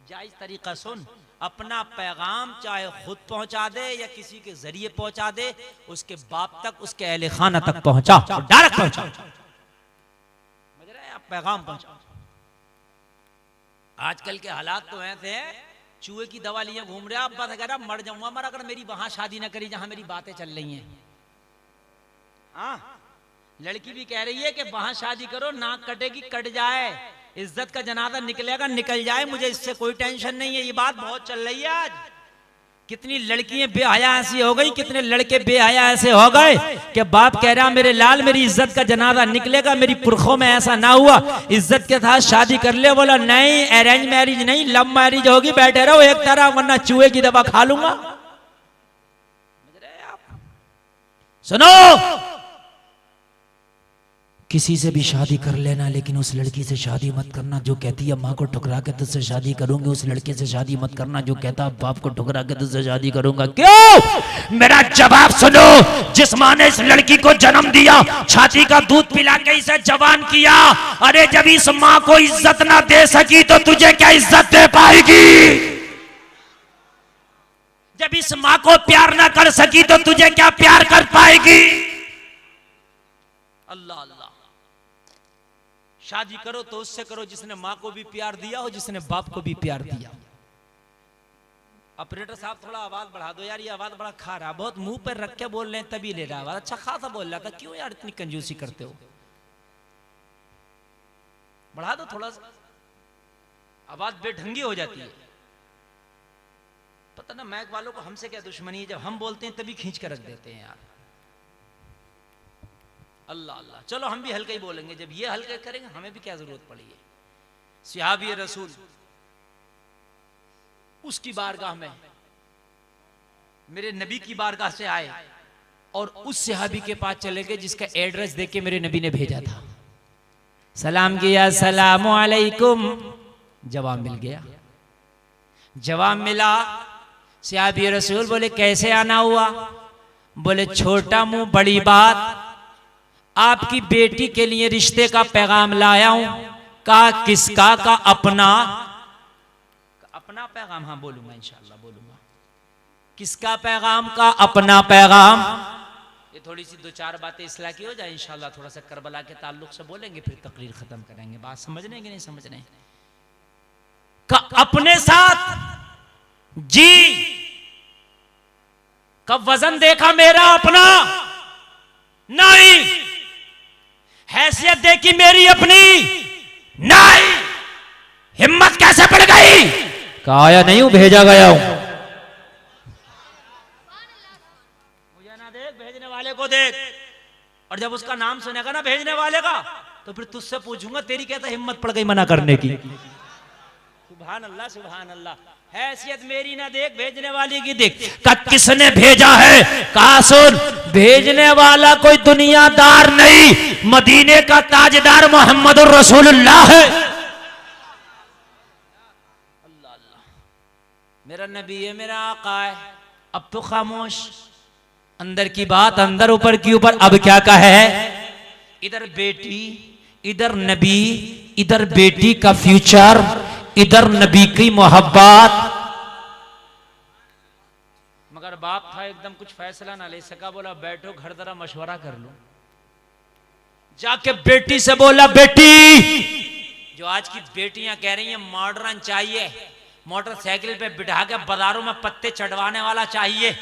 जायज तरीका सुन, अपना पैगाम चाहे खुद पहुंचा दे या किसी के जरिए पहुंचा दे, उसके बाप तक, उसके अहले खाना तक पहुंचा, डायरेक्ट पहुंचा, समझ रहे हैं आप, पैगाम पहुंचा। आजकल के हालात तो ऐसे हैं, चूहे की दवा लिए घूम रहे, आप बस अगर मर जाऊंगा, मर अगर मेरी वहां शादी ना करी जहां मेरी बातें चल रही हैं। हाँ, लड़की भी कह रही है कि वहां शादी करो, नाक कटेगी कट जाए, इज्जत का जनाजा निकलेगा निकल जाए, मुझे इससे कोई टेंशन नहीं है। ये बात बहुत चल रही है आज। कितनी लड़कियां बेहया ऐसी हो गई, कितने लड़के बेहया ऐसे हो गए कि बाप कह रहा मेरे लाल मेरी इज्जत का जनाजा निकलेगा, मेरी पुरखों में ऐसा ना हुआ, इज्जत के साथ शादी कर ले। बोला नहीं, अरेंज मैरिज नहीं, लव मैरिज होगी, बैठे रहो एक तरह, वरना चूहे की दवा खा लूंगा। सुनो, किसी से भी शादी कर लेना, लेकिन उस लड़की से शादी मत करना जो कहती है माँ को ठुकरा के तुझसे शादी करूंगी, उस लड़के से शादी मत करना जो कहता है बाप को ठुकरा के तुझसे शादी करूंगा। क्यों? मेरा जवाब सुनो, जिस माँ ने इस लड़की को जन्म दिया, छाती का दूध पिला के इसे जवान किया, अरे जब इस माँ को इज्जत ना दे सकी तो तुझे क्या इज्जत दे पाएगी? जब इस माँ को प्यार ना कर सकी तो तुझे क्या प्यार कर पाएगी? अल्लाह अल्लाह। शादी करो तो उससे करो जिसने माँ को भी प्यार दिया हो, जिसने बाप को भी प्यार दिया। ऑपरेटर साहब थोड़ा आवाज बढ़ा दो यार, ये आवाज बड़ा खा रहा, बहुत मुंह पर रख के बोल रहे हैं तभी ले रहा है आवाज, अच्छा खासा बोल रहा था, क्यों यार इतनी कंजूसी करते हो? बढ़ा दो थोड़ा सा, आवाज बेढंगी हो जाती है। पता ना मैक वालों को हमसे क्या दुश्मनी है, जब हम बोलते हैं तभी खींच कर रख देते हैं यार। अल्लाह अल्लाह, चलो हम भी हल्के ही बोलेंगे, जब ये हल्के करेंगे हमें भी क्या जरूरत पड़ी है। सहाबी रसूल उसकी बारगाह में मेरे नबी की बारगाह से आए और उस सहाबी के पास चले गए जिसका एड्रेस देके मेरे नबी ने भेजा था। सलाम किया, सलामु अलैकुम, जवाब मिल गया। जवाब मिला, सहाबी रसूल बोले कैसे आना हुआ? बोले छोटा मुंह बड़ी बात, आपकी बेटी के लिए रिश्ते का पैगाम लाया हूं। कहा किसका? का अपना। अपना पैगाम? हाँ बोलूंगा इंशाअल्लाह बोलूंगा। किसका पैगाम? का अपना पैगाम। ये थोड़ी सी दो चार बातें इस्लाह की हो जाए इंशाअल्लाह, थोड़ा सा करबला के ताल्लुक से बोलेंगे, फिर तकरीर खत्म करेंगे। बात समझ रहे हैं कि नहीं समझ रहे? का अपने साथ जी कब वजन देखा मेरा अपना? नहीं। हैसियत देखी मेरी अपनी? नहीं। हिम्मत कैसे पड़ गई? कहा आया नहीं हूं, भेजा गया हूं। मुझे ना देख, भेजने वाले को देख। और जब उसका नाम सुनेगा ना भेजने वाले का, तो फिर तुझसे पूछूंगा तेरी कैसे हिम्मत पड़ गई मना करने की। सुभान अल्लाह, सुभान अल्लाह। हैसियत मेरी ना देख, भेजने वाली की देख। किसने भेजा है? कहा सुन, भेजने वाला कोई दुनियादार नहीं, मदीने का ताजदार मोहम्मदुर रसूलुल्लाह है। अल्लाह अल्लाह, मेरा नबी है, मेरा आका है। अब तो खामोश, अंदर की बात अंदर, ऊपर की ऊपर। अब क्या कहे? इधर बेटी, इधर नबी, इधर बेटी का फ्यूचर, इधर नबी की मोहब्बत। मगर बाप था एकदम कुछ फैसला ना ले सका, बोला बैठो घर जरा मशवरा कर लो। जाके बेटी से बोला, बेटी, जो आज की बेटियां कह रही हैं मॉडर्न चाहिए, मोटरसाइकिल पे बिठा के बाजारों में पत्ते चढ़वाने वाला चाहिए,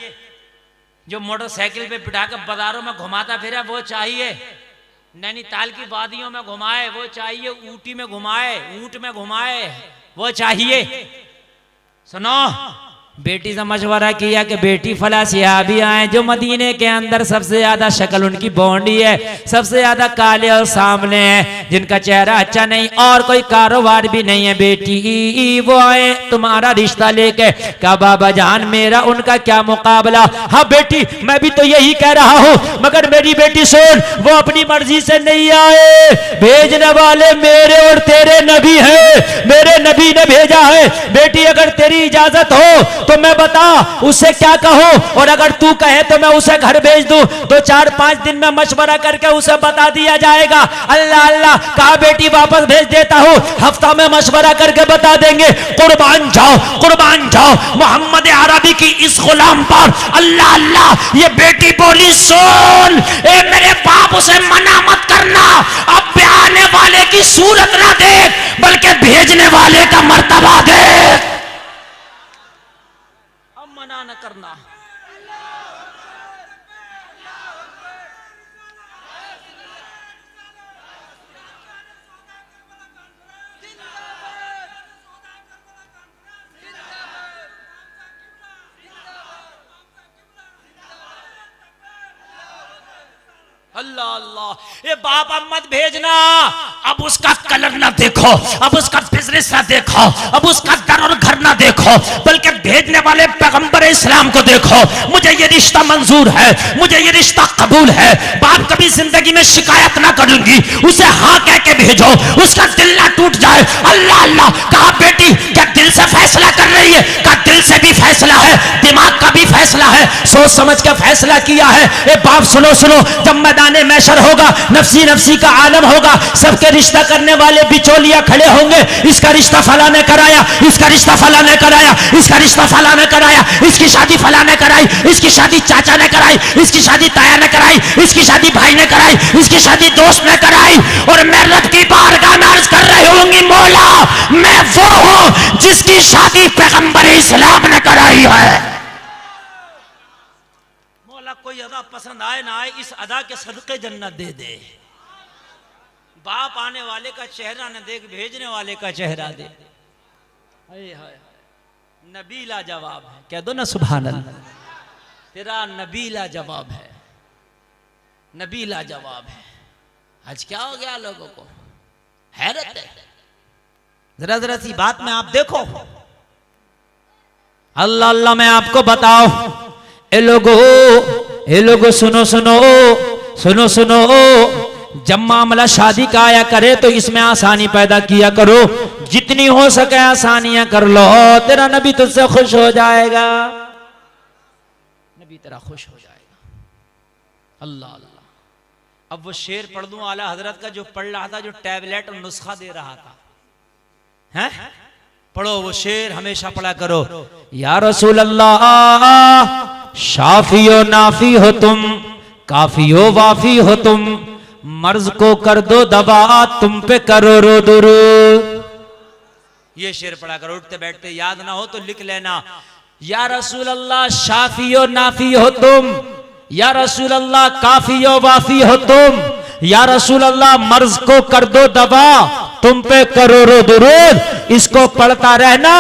जो मोटरसाइकिल पे बिठा के बाजारों में घुमाता फिरे वो चाहिए, नैनीताल की वादियों में घुमाए वो चाहिए, ऊटी में घुमाए, ऊंट में घुमाए वो चाहिए। सुनो, बेटी से मशवरा किया कि बेटी फला सियाबी आए जो मदीने के अंदर सबसे ज्यादा शक्ल उनकी बॉन्डी है, सबसे ज्यादा काले और सामने हैं, जिनका चेहरा अच्छा नहीं और कोई कारोबार भी नहीं है, बेटी वो आए तुम्हारा रिश्ता लेके। क्या बाबा जान मेरा उनका क्या मुकाबला? हाँ बेटी, मैं भी तो यही कह रहा हूँ, मगर मेरी बेटी सुन, वो अपनी मर्जी से नहीं आए, भेजने वाले मेरे और तेरे नबी है, मेरे नबी ने भेजा है। बेटी अगर तेरी इजाजत हो तो मैं बता उसे क्या कहूं, और अगर तू कहे तो मैं उसे घर भेज दूं, तो 4-5 दिन में मशवरा करके उसे बता दिया जाएगा। अल्लाह अल्लाह, कहा बेटी वापस भेज देता हूं, हफ्ता में मशवरा करके बता देंगे। कुर्बान जाओ, कुर्बान जाओ मोहम्मद अरबी की इस गुलाम पर। अल्लाह अल्लाह, ये बेटी बोली सुन, ए मेरे बाप उसे मना मत करना, अब पे आने वाले की सूरत ना देख, बल्कि भेजने वाले का मर्तबा देख, मना न करना। अल्लाह अल्लाह, ये बाप अब मत भेजना, अब उसका कलर ना देखो, अब उसका बिजनेस ना देखो, अब उसका दर और घर ना देखो, बल्कि भेजने वाले पैगंबर इस्लाम को देखो। मुझे ये रिश्ता मंजूर है, मुझे ये रिश्ता कबूल है, बाप कभी जिंदगी में शिकायत ना करूंगी, उसे हाँ कह के भेजो, उसका दिल ना टूट जाए। अल्लाह अल्लाह, कहा बेटी क्या दिल से फैसला कर रही है? कहा दिल से भी फैसला है, दिमाग का भी फैसला है, सोच समझ के फैसला किया है। ए बाप सुनो सुनो, जब मैदाने मैशर होगा, नफसी नफसी का आलम होगा, सबके रिश्ता करने वाले बिचौलिया खड़े होंगे, इसका रिश्ता फला ने कराया, इसका रिश्ता फला ने कराया, इसका रिश्ता फला ने कराया, इसकी शादी फला ने कराई, इसकी शादी चाचा ने कराई, इसकी शादी ताया ने कराई, इसकी शादी भाई ने कराई, इसकी शादी दोस्त ने कराई। और मैं रब की बारगाह में अर्ज कर रही होंगी, मौला मैं वो हूं जिसकी शादी पैगंबर इस्लाम ने कराई है। मौला कोई अदा पसंद आए ना आए, इस अदा के सदके जन्नत दे दे। बाप आने वाले का चेहरा न देख, भेजने वाले का चेहरा दे। हाय हाय, नबीला जवाब है, कह दो ना सुभान अल्लाह, तेरा नबीला जवाब है, नबीला जवाब है। आज क्या हो गया लोगों को? हैरत है। जरा जरा सी बात में आप देखो, अल्लाह अल्लाह मैं आपको बताओ, ए लोगो सुनो सुनो सुनो सुनो, जब मामला शादी का आया करे तो इसमें आसानी पैदा किया करो, जितनी हो सके आसानियां कर लो, तेरा नबी तुझसे खुश हो जाएगा, नबी तेरा खुश हो जाएगा। अल्लाह अल्लाह। अब वो शेर पढ़ दूं आला हजरत का जो पढ़ रहा था, जो टैबलेट और नुस्खा दे रहा था, हैं? पढ़ो वो शेर, हमेशा पढ़ा करो। या रसूल अल्लाह, शाफियो नाफी हो तुम, काफियो वाफी हो तुम, मर्ज को कर दो दबा, तुम पे करो रो दुरू। ये शेर पढ़ा करो, उठते बैठते याद ना हो तो लिख लेना। या रसूल अल्लाह शाफी हो नाफी हो तुम, या रसूल अल्लाह काफी हो वाफी हो तुम, या रसूल अल्लाह मर्ज को कर दो दवा, तुम पे करोड़ों दुरूद, इसको पढ़ता रहना,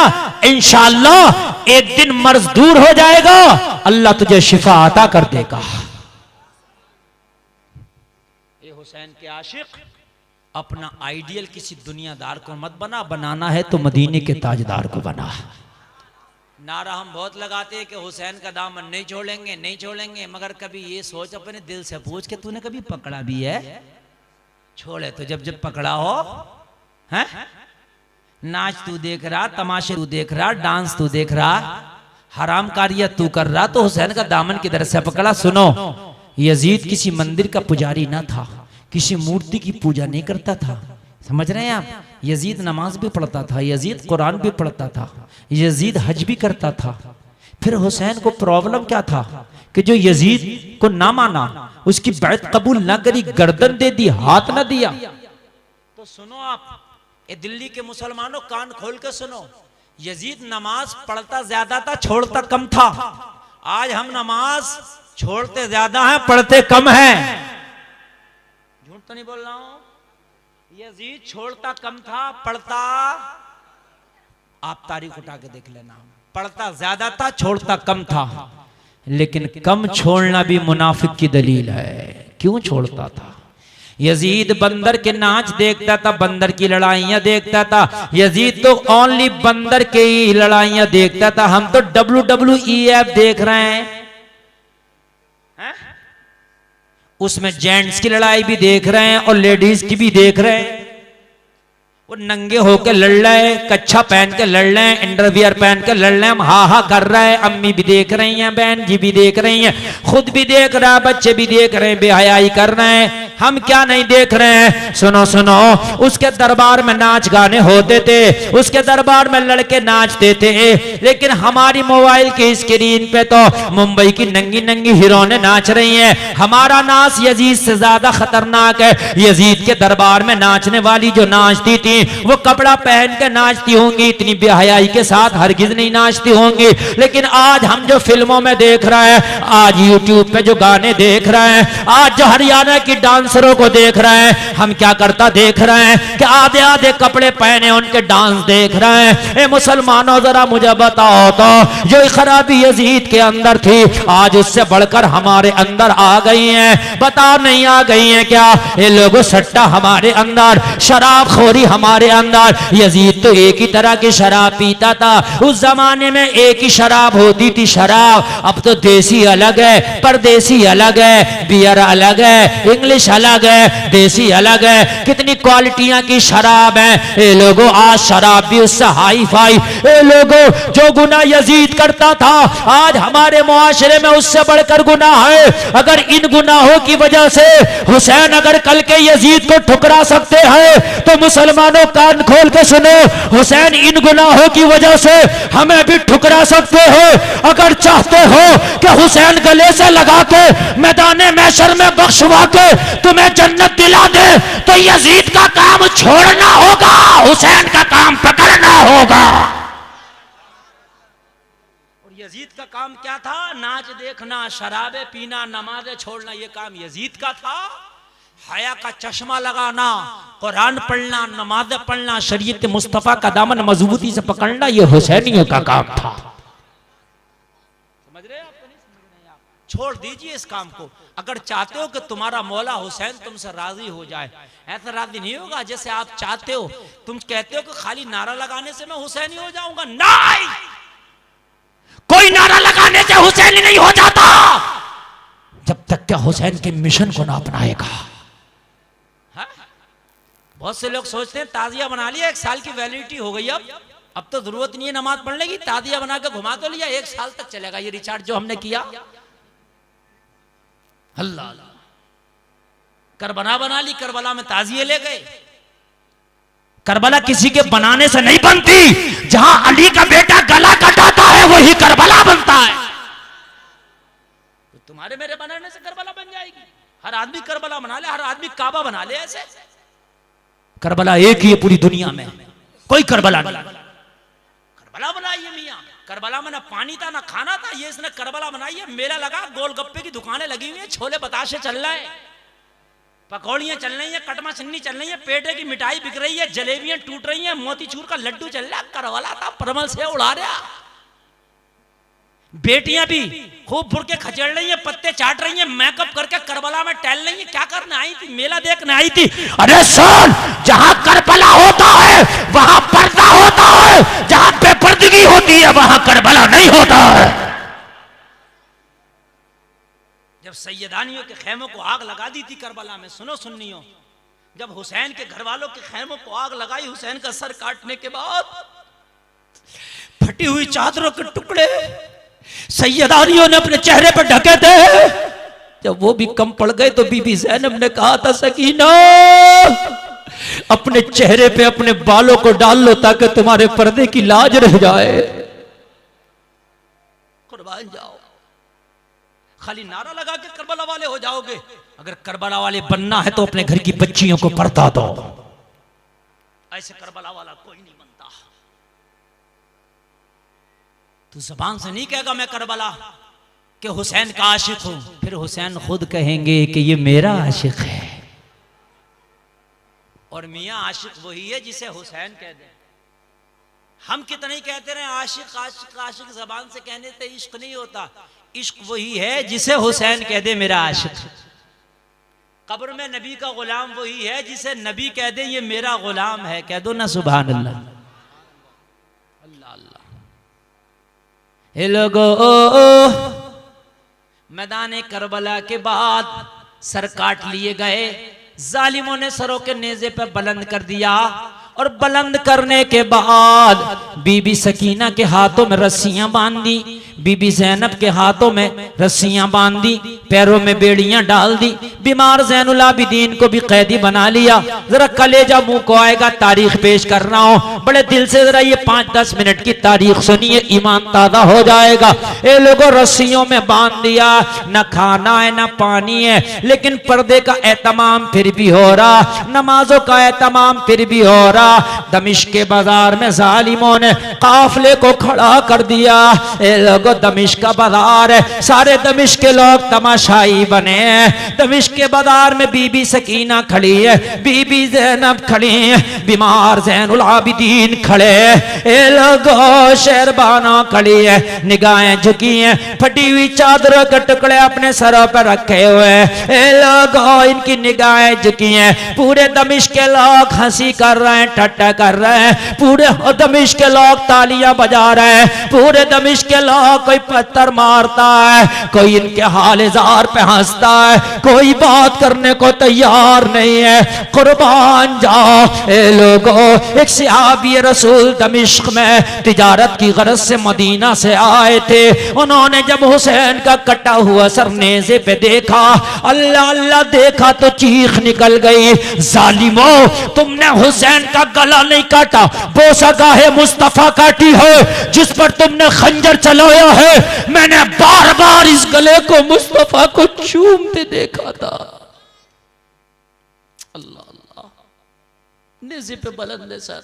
इंशाअल्लाह एक दिन मर्ज दूर हो जाएगा, अल्लाह तुझे शिफा अता कर देगा। ए हुसैन के आशिक, अपना आइडियल किसी दुनियादार को मत बना, बनाना है तो मदीने के ताजदार को बना। नारा हम बहुत लगाते हैं कि हुसैन का दामन नहीं छोड़ेंगे, नहीं छोड़ेंगे, मगर कभी ये सोच अपने दिल से पूछ के तूने कभी पकड़ा भी है? छोड़े तो जब जब पकड़ा हो, हैं? नाच तू देख रहा, तमाशे तू देख रहा, डांस तू देख रहा, हराम कारियत तू कर रहा, तो हुसैन का दामन किधर से पकड़ा? सुनो, यजीद किसी मंदिर का पुजारी ना था, किसी मूर्ति की पूजा नहीं करता था, समझ रहे हैं आप? यजीद नमाज भी पढ़ता था, यजीद कुरान भी पढ़ता था, यजीद हज भी करता था। फिर हुसैन को प्रॉब्लम क्या था कि जो यजीद को ना माना, उसकी बैत कबूल ना करी, गर्दन दे दी, हाथ ना दिया। तो सुनो आप, ये दिल्ली के मुसलमानों, कान खोल के सुनो, यजीद नमाज पढ़ता ज्यादा था, छोड़ता कम था। आज हम नमाज छोड़ते ज्यादा हैं, पढ़ते कम हैं। झूठ तो नहीं बोल रहा हूं? यजीद छोड़ता कम था, पढ़ता, आप तारीख उठा के देख लेना, पढ़ता ज्यादा था, छोड़ता कम था। लेकिन कम छोड़ना भी मुनाफिक की दलील है। क्यों छोड़ता था? यजीद बंदर के नाच देखता था, बंदर की लड़ाइयां देखता था। यजीद तो ओनली बंदर के ही लड़ाइयां देखता था। हम तो WWEF देख रहे हैं, उसमें जेंट्स की लड़ाई भी देख रहे हैं और लेडीज की भी देख रहे हैं। वो नंगे होकर लड़ रहे, कच्छा पहन के लड़ रहे हैं, अंडरवियर पहन के लड़ रहे हैं, हम हा हा कर रहे हैं। अम्मी भी देख रही हैं, बहन जी भी देख रही हैं, खुद भी देख रहा है, बच्चे भी देख रहे हैं, बेहयाई कर रहे हैं। हम क्या नहीं देख रहे हैं? सुनो सुनो, उसके दरबार में नाच गाने होते थे, उसके दरबार में लड़के नाचते थे, लेकिन हमारी मोबाइल की स्क्रीन पे तो मुंबई की नंगी नंगी हीरोइनें नाच रही हैं। हमारा नाच यजीद से ज्यादा खतरनाक है। यजीद के दरबार में नाचने वाली जो नाचती थी, वो कपड़ा पहन के नाचती होंगी, इतनी बेहयाई के साथ हरगिज नहीं नाचती होंगी। लेकिन आज हम जो फिल्मों में देख रहे हैं, आज यूट्यूब पे जो गाने देख रहे हैं, आज जो हरियाणा की डांसरों को देख रहे हैं, हम क्या करता देख रहे हैं कि आधे आधे कपड़े पहने उनके डांस देख रहे हैं। ए मुसलमानों, जरा मुझे बताओ तो, जो खराबी यजीद के अंदर थी, आज उससे बढ़कर हमारे अंदर आ गई है। बता नहीं आ गई है क्या? ये लोगों, सट्टा हमारे अंदर, शराब खोरी हमारे अंदर। यजीद तो एक ही तरह की शराब पीता था। उस जमाने में एक ही शराब होती थी, शराब। अब तो देसी अलग है, परदेसी अलग है, बियर अलग है, इंग्लिश अलग है, देसी अलग है। कितनी क्वालिटियां की शराब है। ये लोगों, आज शराब भी उससे हाई फाई। ये लोगों, जो गुनाह यजीद करता था, आज हमारे मुआशरे में उससे बढ़कर गुनाह है। अगर इन गुनाहों की वजह से हुसैन अगर कल के यजीद को ठुकरा सकते हैं, तो मुसलमानों कान खोल के सुनो, हुसैन इन गुनाहों की वजह से हमें भी ठुकरा सकते हो। अगर चाहते हो कि हुसैन गले से लगा के मैदाने महशर में बख्शवा के तुम्हें जन्नत दिला दे, तो यजीद का काम छोड़ना होगा, हुसैन का काम पकड़ना होगा। और यजीद का काम क्या था? नाच देखना, शराबे पीना, नमाजें छोड़ना, ये काम यजीद का था। हया का चश्मा लगाना, कुरान पढ़ना, नमाज पढ़ना, शरीयत मुस्तफा का दामन मजबूती से पकड़ना, ये हुसैनियों का काम था। समझ रहे हैं आप? तो नहीं समझ रहे आप? छोड़ दीजिए इस काम को। अगर चाहते हो कि तुम्हारा मौला हुसैन तुमसे राजी हो जाए, ऐसा राजी नहीं होगा जैसे आप चाहते हो। तुम कहते हो कि खाली नारा लगाने से मैं हुसैनी हो जाऊंगा। नहीं, कोई नारा लगाने से हुसैनी नहीं हो जाता जब तक क्या हुसैन के मिशन को ना अपनाएगा। बहुत से लोग सोचते हैं ताजिया बना लिया, 1 साल की वैलिडिटी हो गई, अब तो जरूरत नहीं है नमाज पढ़ने की, ताजिया बना के घुमा तो लिया, 1 साल तक चलेगा ये रिचार्ज जो हमने किया। अल्लाह, करबला बना ली, करबला में ताजिए ले गए। करबला किसी के बनाने से नहीं बनती। जहां अली का बेटा गला कटाता है, वही करबला बनता है। तो तुम्हारे मेरे बनाने से करबला बन जाएगी? हर आदमी करबला बना ले, हर आदमी काबा बना ले। ऐसे करबला एक ही है पूरी दुनिया में, कोई करबला नहीं। करबला बनाइए मियां, करबला में ना पानी था ना खाना था, ये इसने करबला बनाई है। मेला लगा, गोलगप्पे की दुकानें लगी हुई है, छोले बताशे चल रहा है, पकौड़ियाँ चल रही हैं, कटमा चन्नी चल रही है, पेटे की मिठाई बिक रही है, जलेबियां टूट रही हैं, मोतीचूर का लड्डू चल रहा है। करबला था परमल से उड़ा रहा। बेटियां भी खूब फुड़ के खचेड़ रही हैं, पत्ते चाट रही हैं, मेकअप करके करबला में टहल रही हैं। क्या करने आई थी? मेला देखने आई थी। अरे सुन, जहां करबला होता है वहां पर्दा होता है, जहां बेपर्दगी होती है वहां करबला नहीं होता है। जब सैयदानियों के खेमों को आग लगा दी थी करबला में, सुनो सुन्नियों, जब हुसैन के घर वालों के खेमों को आग लगाई, हुसैन का सर काटने के बाद फटी हुई चादरों के टुकड़े सैयदानियों ने अपने चेहरे पर ढके थे। जब वो भी कम पड़ गए तो बीबी ज़ैनब ने कहा था, सकीना अपने चेहरे पे अपने बालों को डाल लो ताकि तुम्हारे पर्दे की लाज रह जाए। कुर्बान जाओ, खाली नारा लगा के करबला वाले हो जाओगे? अगर करबला वाले बनना है तो अपने घर की बच्चियों को पर्दा दो। ऐसे करबला वाला कोई नहीं बनता। तू जबान से नहीं कहेगा मैं करबला कि हुसैन का आशिक हूं, फिर हुसैन खुद कहेंगे कि ये मेरा आशिक है। और मियां आशिक वही है जिसे हुसैन कह दे। हम कितना ही कहते रहे आशिक आशिक आशिक, जबान से कहने से इश्क नहीं होता। इश्क वही है जिसे हुसैन कह दे मेरा आशिक। कब्र में नबी का गुलाम वही है जिसे नबी कह दे ये मेरा गुलाम है। कह दो ना सुभान अल्लाह। अल्लाह अल्लाह। हे लोगो, मैदान करबला के बाद सर काट लिए गए। जालिमों ने सरों के नेज़े पे बुलंद कर दिया और बुलंद करने के बाद बीबी सकीना के हाथों में रस्सियां बांध दी, बीबी ज़ैनब के हाथों में रस्सियां बांध दी, पैरों में बेड़ियां डाल दी। बीमार ज़ैनुल आबिदीन को भी कैदी बना लिया। जरा कलेजा मुंह को आएगा, तारीख पेश कर रहा हूं, बड़े दिल से जरा ये 5-10 मिनट की तारीख सुनिए, ईमान ताज़ा हो जाएगा। ये लोगों रस्सियों में बांध दिया, न खाना है न पानी है, लेकिन पर्दे का एहतमाम फिर भी हो रहा, नमाजों का एहतमाम फिर भी हो रहा। दमिश्क के बाजार में जालिमों ने काफले को खड़ा कर दिया। ये लोगों दमिश्क का बाजार है, सारे दमिश्क के लोग तमाशाई बने हैं। दमिश्क के बाजार में बीबी सकीना खड़ी है, बीबी ज़ैनब खड़ी है, बीमार ज़ैनुल आबिदीन खड़े, ये लोगों शेरबाना खड़ी है, निगाहें झुकी हैं, फटी हुई चादरों के टुकड़े अपने सरों पर रखे हुए, ये लोगों इनकी निगाहें झुकी हैं। पूरे दमिश्क के लोग हंसी कर रहे हैं, ठट्टा कर रहे हैं, पूरे दमिश्क के लोग तालियां बजा रहे हैं, पूरे दमिश्क के लोग कोई पत्थर मारता है, कोई इनके हाल-ए-ज़ार पे हंसता है, कोई बात करने को तैयार नहीं है। कुर्बान जाओ ए लोगों, एक सहाबी रसूल दमिश्क में तिजारत की गरज से मदीना से आए थे। उन्होंने जब हुसैन का कटा हुआ सर नेज़े पे देखा, अल्लाह अल्लाह देखा तो चीख निकल गई, जालिमो तुमने हुसैन का गला नहीं काटा, बोसागाहे मुस्तफा काटी है जिस पर तुमने खंजर चलाया है। मैंने बार बार इस गले को मुस्तफा को चूमते देखा था। अल्लाह अल्लाह। नेज़े पे बुलंद सर।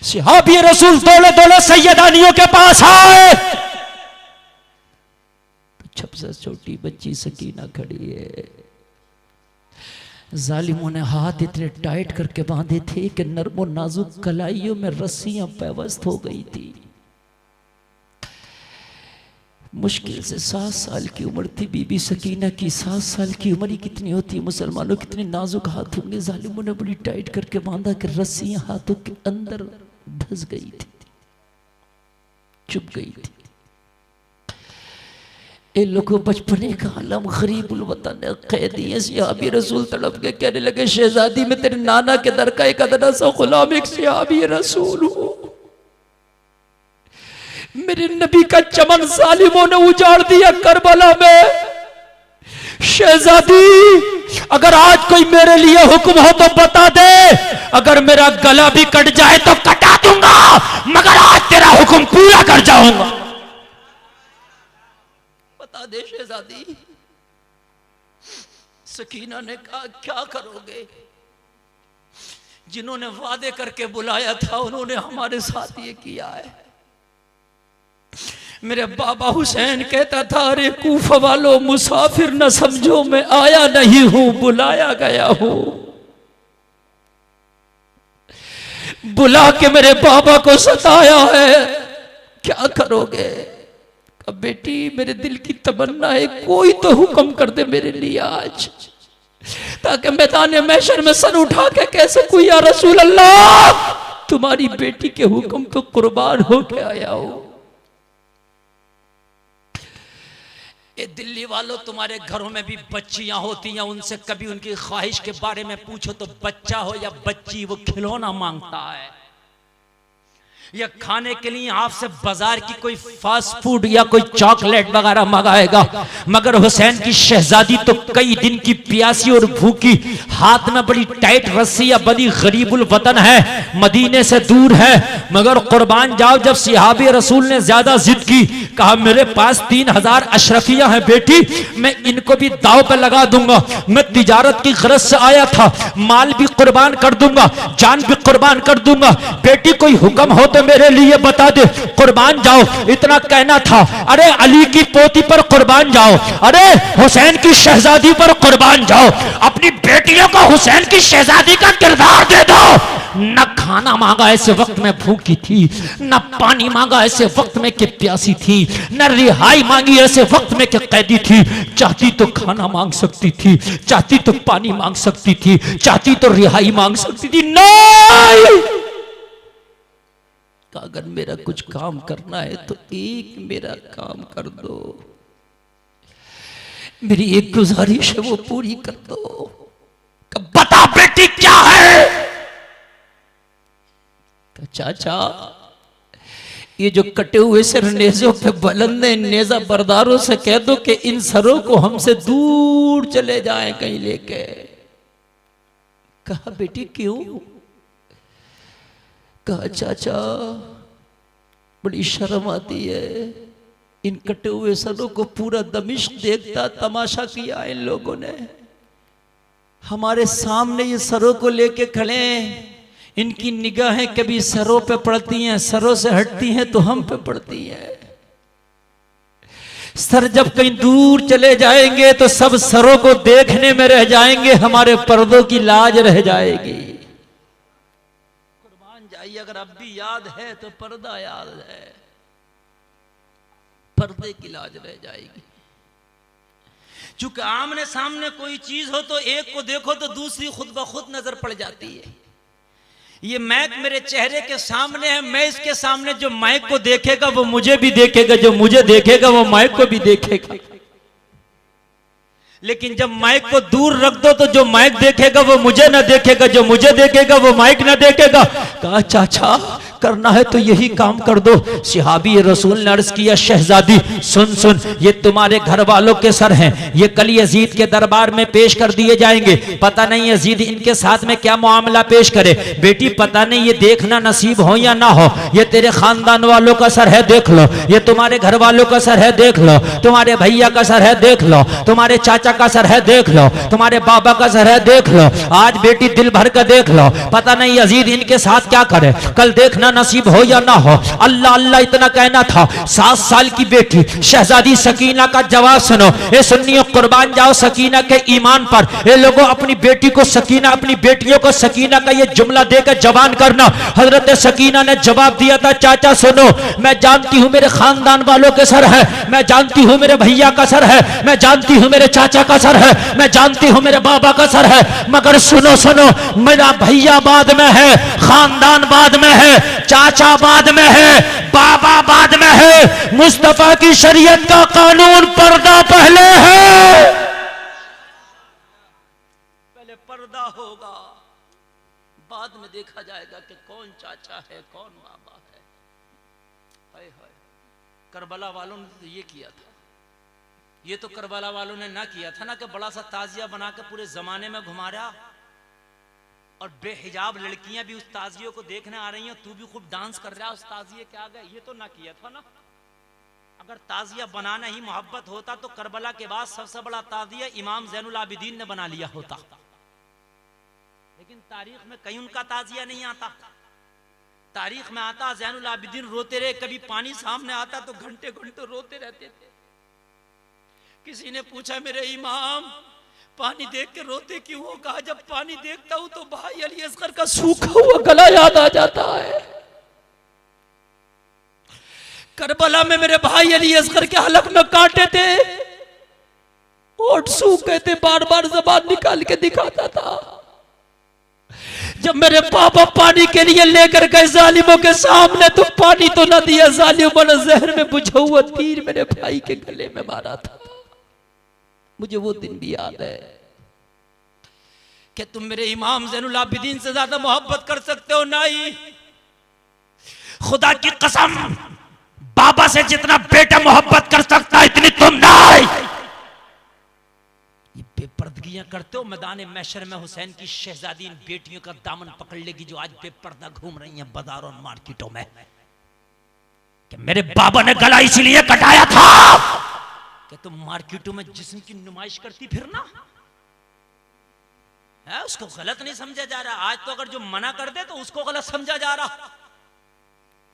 सहाबी रसूल दौड़े दौड़े सैयदानियों के पास आए। सबसे छोटी बच्ची सकीना खड़ी है। जालिमों ने हाथ इतने टाइट करके बांधे थे कि नर्मो नाजुक कलाइयों में रस्सियां पेवस्त हो गई थी। मुश्किल से 7 साल की उम्र थी बीबी सकीना की। 7 साल की उम्र ही कितनी होती है मुसलमानों, कितने नाजुक हाथ होंगे। जालिमों ने बड़ी टाइट करके बांधा कि रस्सियां हाथों के अंदर धस गई थी, चुप गई थी। ये लोग बचपने का आलम गरीबुल वतन कैदी है। सहाबी रसूल तड़प के कहने लगे, शहजादी में तेरे नाना के दर का एक अदना सा गुलाम, एक सहाबी रसूल हूं। मेरे नबी का चमन जालिमों ने उजाड़ दिया करबला में। शहजादी अगर आज कोई मेरे लिए हुक्म हो तो बता दे, अगर मेरा गला भी कट जाए तो कटा दूंगा, मगर आज तेरा हुक्म पूरा कर जाऊंगा। बता दे शहजादी। सकीना ने कहा क्या करोगे? जिन्होंने वादे करके बुलाया था उन्होंने हमारे साथ ये किया है। मेरे बाबा हुसैन कहता था, अरे कूफा वालों मुसाफिर न समझो, मैं आया नहीं हूं, बुलाया गया हूं। बुला के मेरे बाबा को सताया है, क्या करोगे? अब बेटी मेरे दिल की तमन्ना है, कोई तो हुक्म कर दे मेरे लिए आज, ताकि मैदान महशर में सर उठा के कैसे कोई, या रसूल अल्लाह तुम्हारी बेटी के हुक्म तो कुर्बान होके आया हो। ये दिल्ली वालों, तुम्हारे घरों में भी बच्चियां होती हैं, उनसे कभी उनकी ख्वाहिश के बारे में पूछो तो बच्चा हो या बच्ची वो खिलौना मांगता है, या खाने के लिए आपसे बाजार की कोई फास्ट फूड या कोई चॉकलेट वगैरह मंगाएगा। मगर हुसैन की शहजादी तो कई दिन की प्यासी और भूखी, हाथ में बड़ी टाइट रस्सी या बड़ी गरीबुल वतन है, मदीने से दूर है। मगर कुर्बान जाओ, जब सिहाबी रसूल ने ज्यादा जिद की, कहा मेरे पास 3000 अशरफिया हैं बेटी, मैं इनको भी दाव पे लगा दूंगा, मैं तिजारत की गरज से आया था, माल भी कुर्बान कर दूंगा, जान भी कुर्बान कर दूंगा, बेटी कोई हुक्म हो तो मेरे लिए बता दे, कुर्बान जाओ। इतना कहना था, अरे अली की पोती पर कुर्बान जाओ, अरे हुसैन की शहजादी पर कुर्बान जाओ, अपनी बेटियों को हुसैन की शहजादी का किरदार दे दो। न खाना मांगा ऐसे वक्त में भूखी थी, न पानी मांगा ऐसे वक्त में कि प्यासी थी, न रिहाई मांगी ऐसे वक्त में कि कैदी थी। चाहती तो खाना मांग सकती थी, चाहती तो पानी मांग सकती थी, चाहती तो रिहाई मांग सकती थी। नहीं, अगर मेरा कुछ काम करना है तो एक मेरा काम कर दो, मेरी एक गुजारिश है वो पूरी कर दो। बता बेटी क्या है? तो चाचा, ये जो कटे हुए सिर नेजों पे बुलंदे नेजा बरदारों से कह दो कि इन सरों को हमसे दूर चले जाएं कहीं लेके। कहा बेटी क्यों? कहा चाचा बड़ी शर्म आती है, इन कटे हुए सरों को पूरा दमिश्क देखता, तमाशा किया इन लोगों ने, हमारे सामने ये सरों को लेके खड़े, इनकी निगाहें कभी सरों पे पड़ती हैं, सरों से हटती हैं तो हम पे पड़ती हैं। सर जब कहीं दूर चले जाएंगे तो सब सरों को देखने में रह जाएंगे, हमारे पर्दों की लाज रह जाएगी। अगर अब भी याद है तो पर्दा याद है, पर्दे की लाज रह जाएगी। चूंकि आमने सामने कोई चीज हो तो एक को देखो तो दूसरी खुद ब खुद नजर पड़ जाती है। ये मैक मेरे चेहरे के सामने है, मैं इसके सामने, जो मैक को देखेगा वो मुझे भी देखेगा, जो मुझे देखेगा वो मैक को भी देखेगा। लेकिन जब माइक को दूर रख दो तो जो माइक देखेगा वो मुझे ना देखेगा, जो मुझे देखेगा वो माइक ना देखेगा। कहा चाचा करना है तो यही काम कर दो। सिहाबी रसूल ने अर्ज किया, शहजादी सुन सुन, ये तुम्हारे घर वालों के सर हैं, ये कल यजीद के दरबार में पेश कर दिए जाएंगे, पता नहीं यजीद इनके साथ में क्या मामला पेश करे। बेटी पता नहीं ये देखना नसीब हो या ना हो, ये तेरे खानदान वालों का सर है देख लो, ये तुम्हारे घर वालों का सर है देख लो, तुम्हारे भैया का सर है देख लो, तुम्हारे चाचा का सर है देख लो, तुम्हारे बाबा का सर है देख लो। आज बेटी दिल भर का देख लो, पता नहीं यजीद इनके साथ क्या करे, कल देखना नसीब हो या ना हो। अल्लाह अल्लाह इतना कहना था। 7 साल की बेटी शहजादी सकीना का जवाब सुनो। ये सुन्नियों कुर्बान जाओ सकीना के ईमान पर। ये लोगों अपनी बेटी को सकीना, अपनी बेटियों को सकीना का ये जुमला देकर जवान करना। हजरत सकीना ने जवाब दिया था, चाचा सुनो, मैं जानती हूं मेरे खानदान वालों के सर है, मैं जानती हूं मेरे भैया का सर है, मैं जानती हूं मेरे चाचा का सर है, मैं जानती हूं मेरे बाबा का सर है, मगर सुनो सुनो, मेरा भैया बाद में है, खानदान बाद में है, चाचा बाद में है, बाबा बाद में है, मुस्तफा की शरीयत का कानून पर्दा पहले है। पहले पर्दा होगा, बाद में देखा जाएगा कि कौन चाचा है कौन बाबा है। हाय हाय, करबला वालों ने तो ये किया था। ये तो करबला वालों ने ना किया था ना कि बड़ा सा ताजिया बना के पूरे जमाने में घुमा रहा, और बेहिजाब लड़कियां भी उस ताजियों को देखने आ रही हैं, तू भी खूब डांस कर रहा है उस ताजिए के आगे। ये तो ना किया था ना। अगर ताजिया बनाना ही मोहब्बत होता तो करबला के बाद सबसे बड़ा ताजिया इमाम ज़ैनुल आबिदीन ने बना लिया होता। लेकिन तारीख में कहीं उनका ताजिया नहीं आता। तारीख में आता ज़ैनुल आबिदीन रोते रहे, कभी पानी सामने आता तो घंटे घंटे रोते रहते थे। किसी ने पूछा मेरे इमाम पानी देख के रोते क्यों हो? कहा जब पानी देखता हूं तो भाई अली असगर का सूखा हुआ गला याद आ जाता है। करबला में मेरे भाई अली असगर के हलक में कांटे थे, होठ सूख गए थे, बार बार ज़बान निकाल के दिखाता था। जब मेरे पापा पानी के लिए लेकर गए जालिमों के सामने तो पानी तो न दिया, जालिमों ने जहर में बुझा हुआ तीर मेरे भाई के गले में मारा था। मुझे वो दिन भी याद है कि तुम मेरे इमाम ज़ैनुल आबिदीन से ज्यादा मोहब्बत कर सकते हो? नहीं, खुदा की कसम, बाबा से जितना बेटा मोहब्बत कर सकता है इतनी तुम नहीं। ये बेपर्दगियां करते हो। मैदान महशर में हुसैन की शहजादी इन बेटियों का दामन पकड़ लेगी जो आज बेपर्दा घूम रही हैं बाजारों और मार्केटों में कि मेरे बाबा ने गला इसलिए कटाया था कि तुम मार्केटों में जिस्म की नुमाइश करती फिरना है। उसको गलत नहीं समझा जा रहा। आज तो अगर जो मना कर दे तो उसको गलत समझा जा रहा।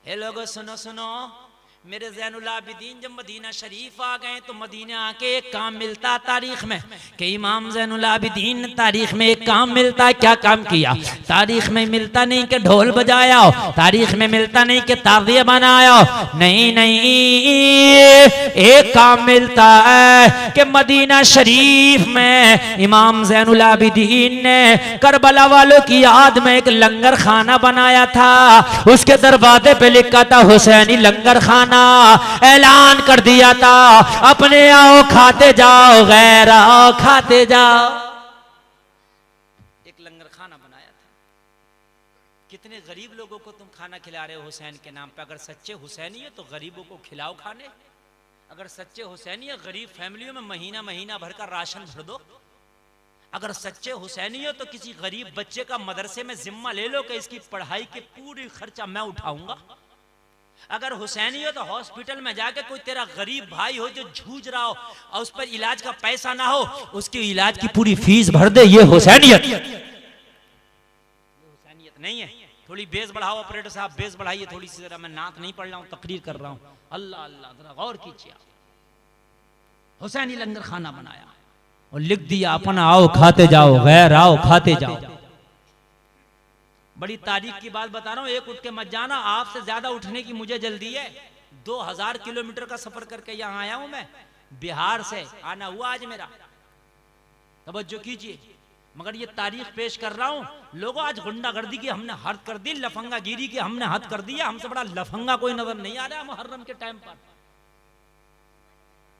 हे लोगों सुनो सुनो, मेरे ज़ैनुल आबिदीन जब मदीना शरीफ आ गए तो मदीना आके एक काम मिलता तारीख में कि इमाम ज़ैनुल आबिदीन ने तारीख में एक काम मिलता। क्या काम किया? तारीख में मिलता नहीं कि ढोल बजाया हो, तारीख में मिलता नहीं कि ताज़िया बनाया हो, नहीं नहीं, एक काम मिलता है कि मदीना शरीफ में इमाम ज़ैनुल आबिदीन ने करबला वालों की याद में एक लंगर खाना बनाया था। उसके दरवाजे पे लिखा था हुसैनी लंगर खाना। ऐलान कर दिया था अपने आओ खाते जाओ, गैर आओ खाते जाओ। एक लंगर खाना बनाया था। कितने गरीब लोगों को तुम खाना खिला रहे हो हुसैन के नाम पे। अगर सच्चे हुसैनी हो तो गरीबों को खिलाओ खाने। अगर सच्चे हुसैनी है गरीब फैमिलियों में महीना महीना भर का राशन भर दो। अगर सच्चे हुसैनी हो तो किसी गरीब बच्चे का मदरसे में जिम्मा ले लो कि इसकी पढ़ाई के पूरी खर्चा मैं उठाऊंगा। अगर हुसैनी हो तो हॉस्पिटल में जाके कोई तेरा गरीब भाई हो जो जूझ रहा हो और उस पर इलाज का पैसा ना हो, उसके इलाज की पूरी फीस भर दे। ये हुसैनियत नहीं है। थोड़ी बेस बढ़ाओ ऑपरेटर साहब, बेस बढ़ाइए थोड़ी सी जरा। मैं नात नहीं पढ़ रहा हूँ, तकरीर कर रहा हूँ। अल्लाह अल्लाह, जरा गौर कीजिए। हुसैनी लंगर खाना बनाया और लिख दिया अपना आओ खाते जाओ, गैर आओ खाते जाओ। बड़ी तारीख की बात बता रहा हूं, एक उठ के मत जाना। आपसे ज्यादा उठने की मुझे जल्दी है। 2000 किलोमीटर का सफर करके यहां आया हूं मैं। बिहार से आना हुआ आज मेरा। तवज्जो कीजिए, मगर ये तारीख पेश कर रहा हूं। लोगों आज गुंडागर्दी की हमने हद कर दी, लफंगा गिरी की हमने हद कर दी है। हमसे बड़ा लफंगा कोई नजर नहीं आ रहा है मुहर्रम के टाइम पर।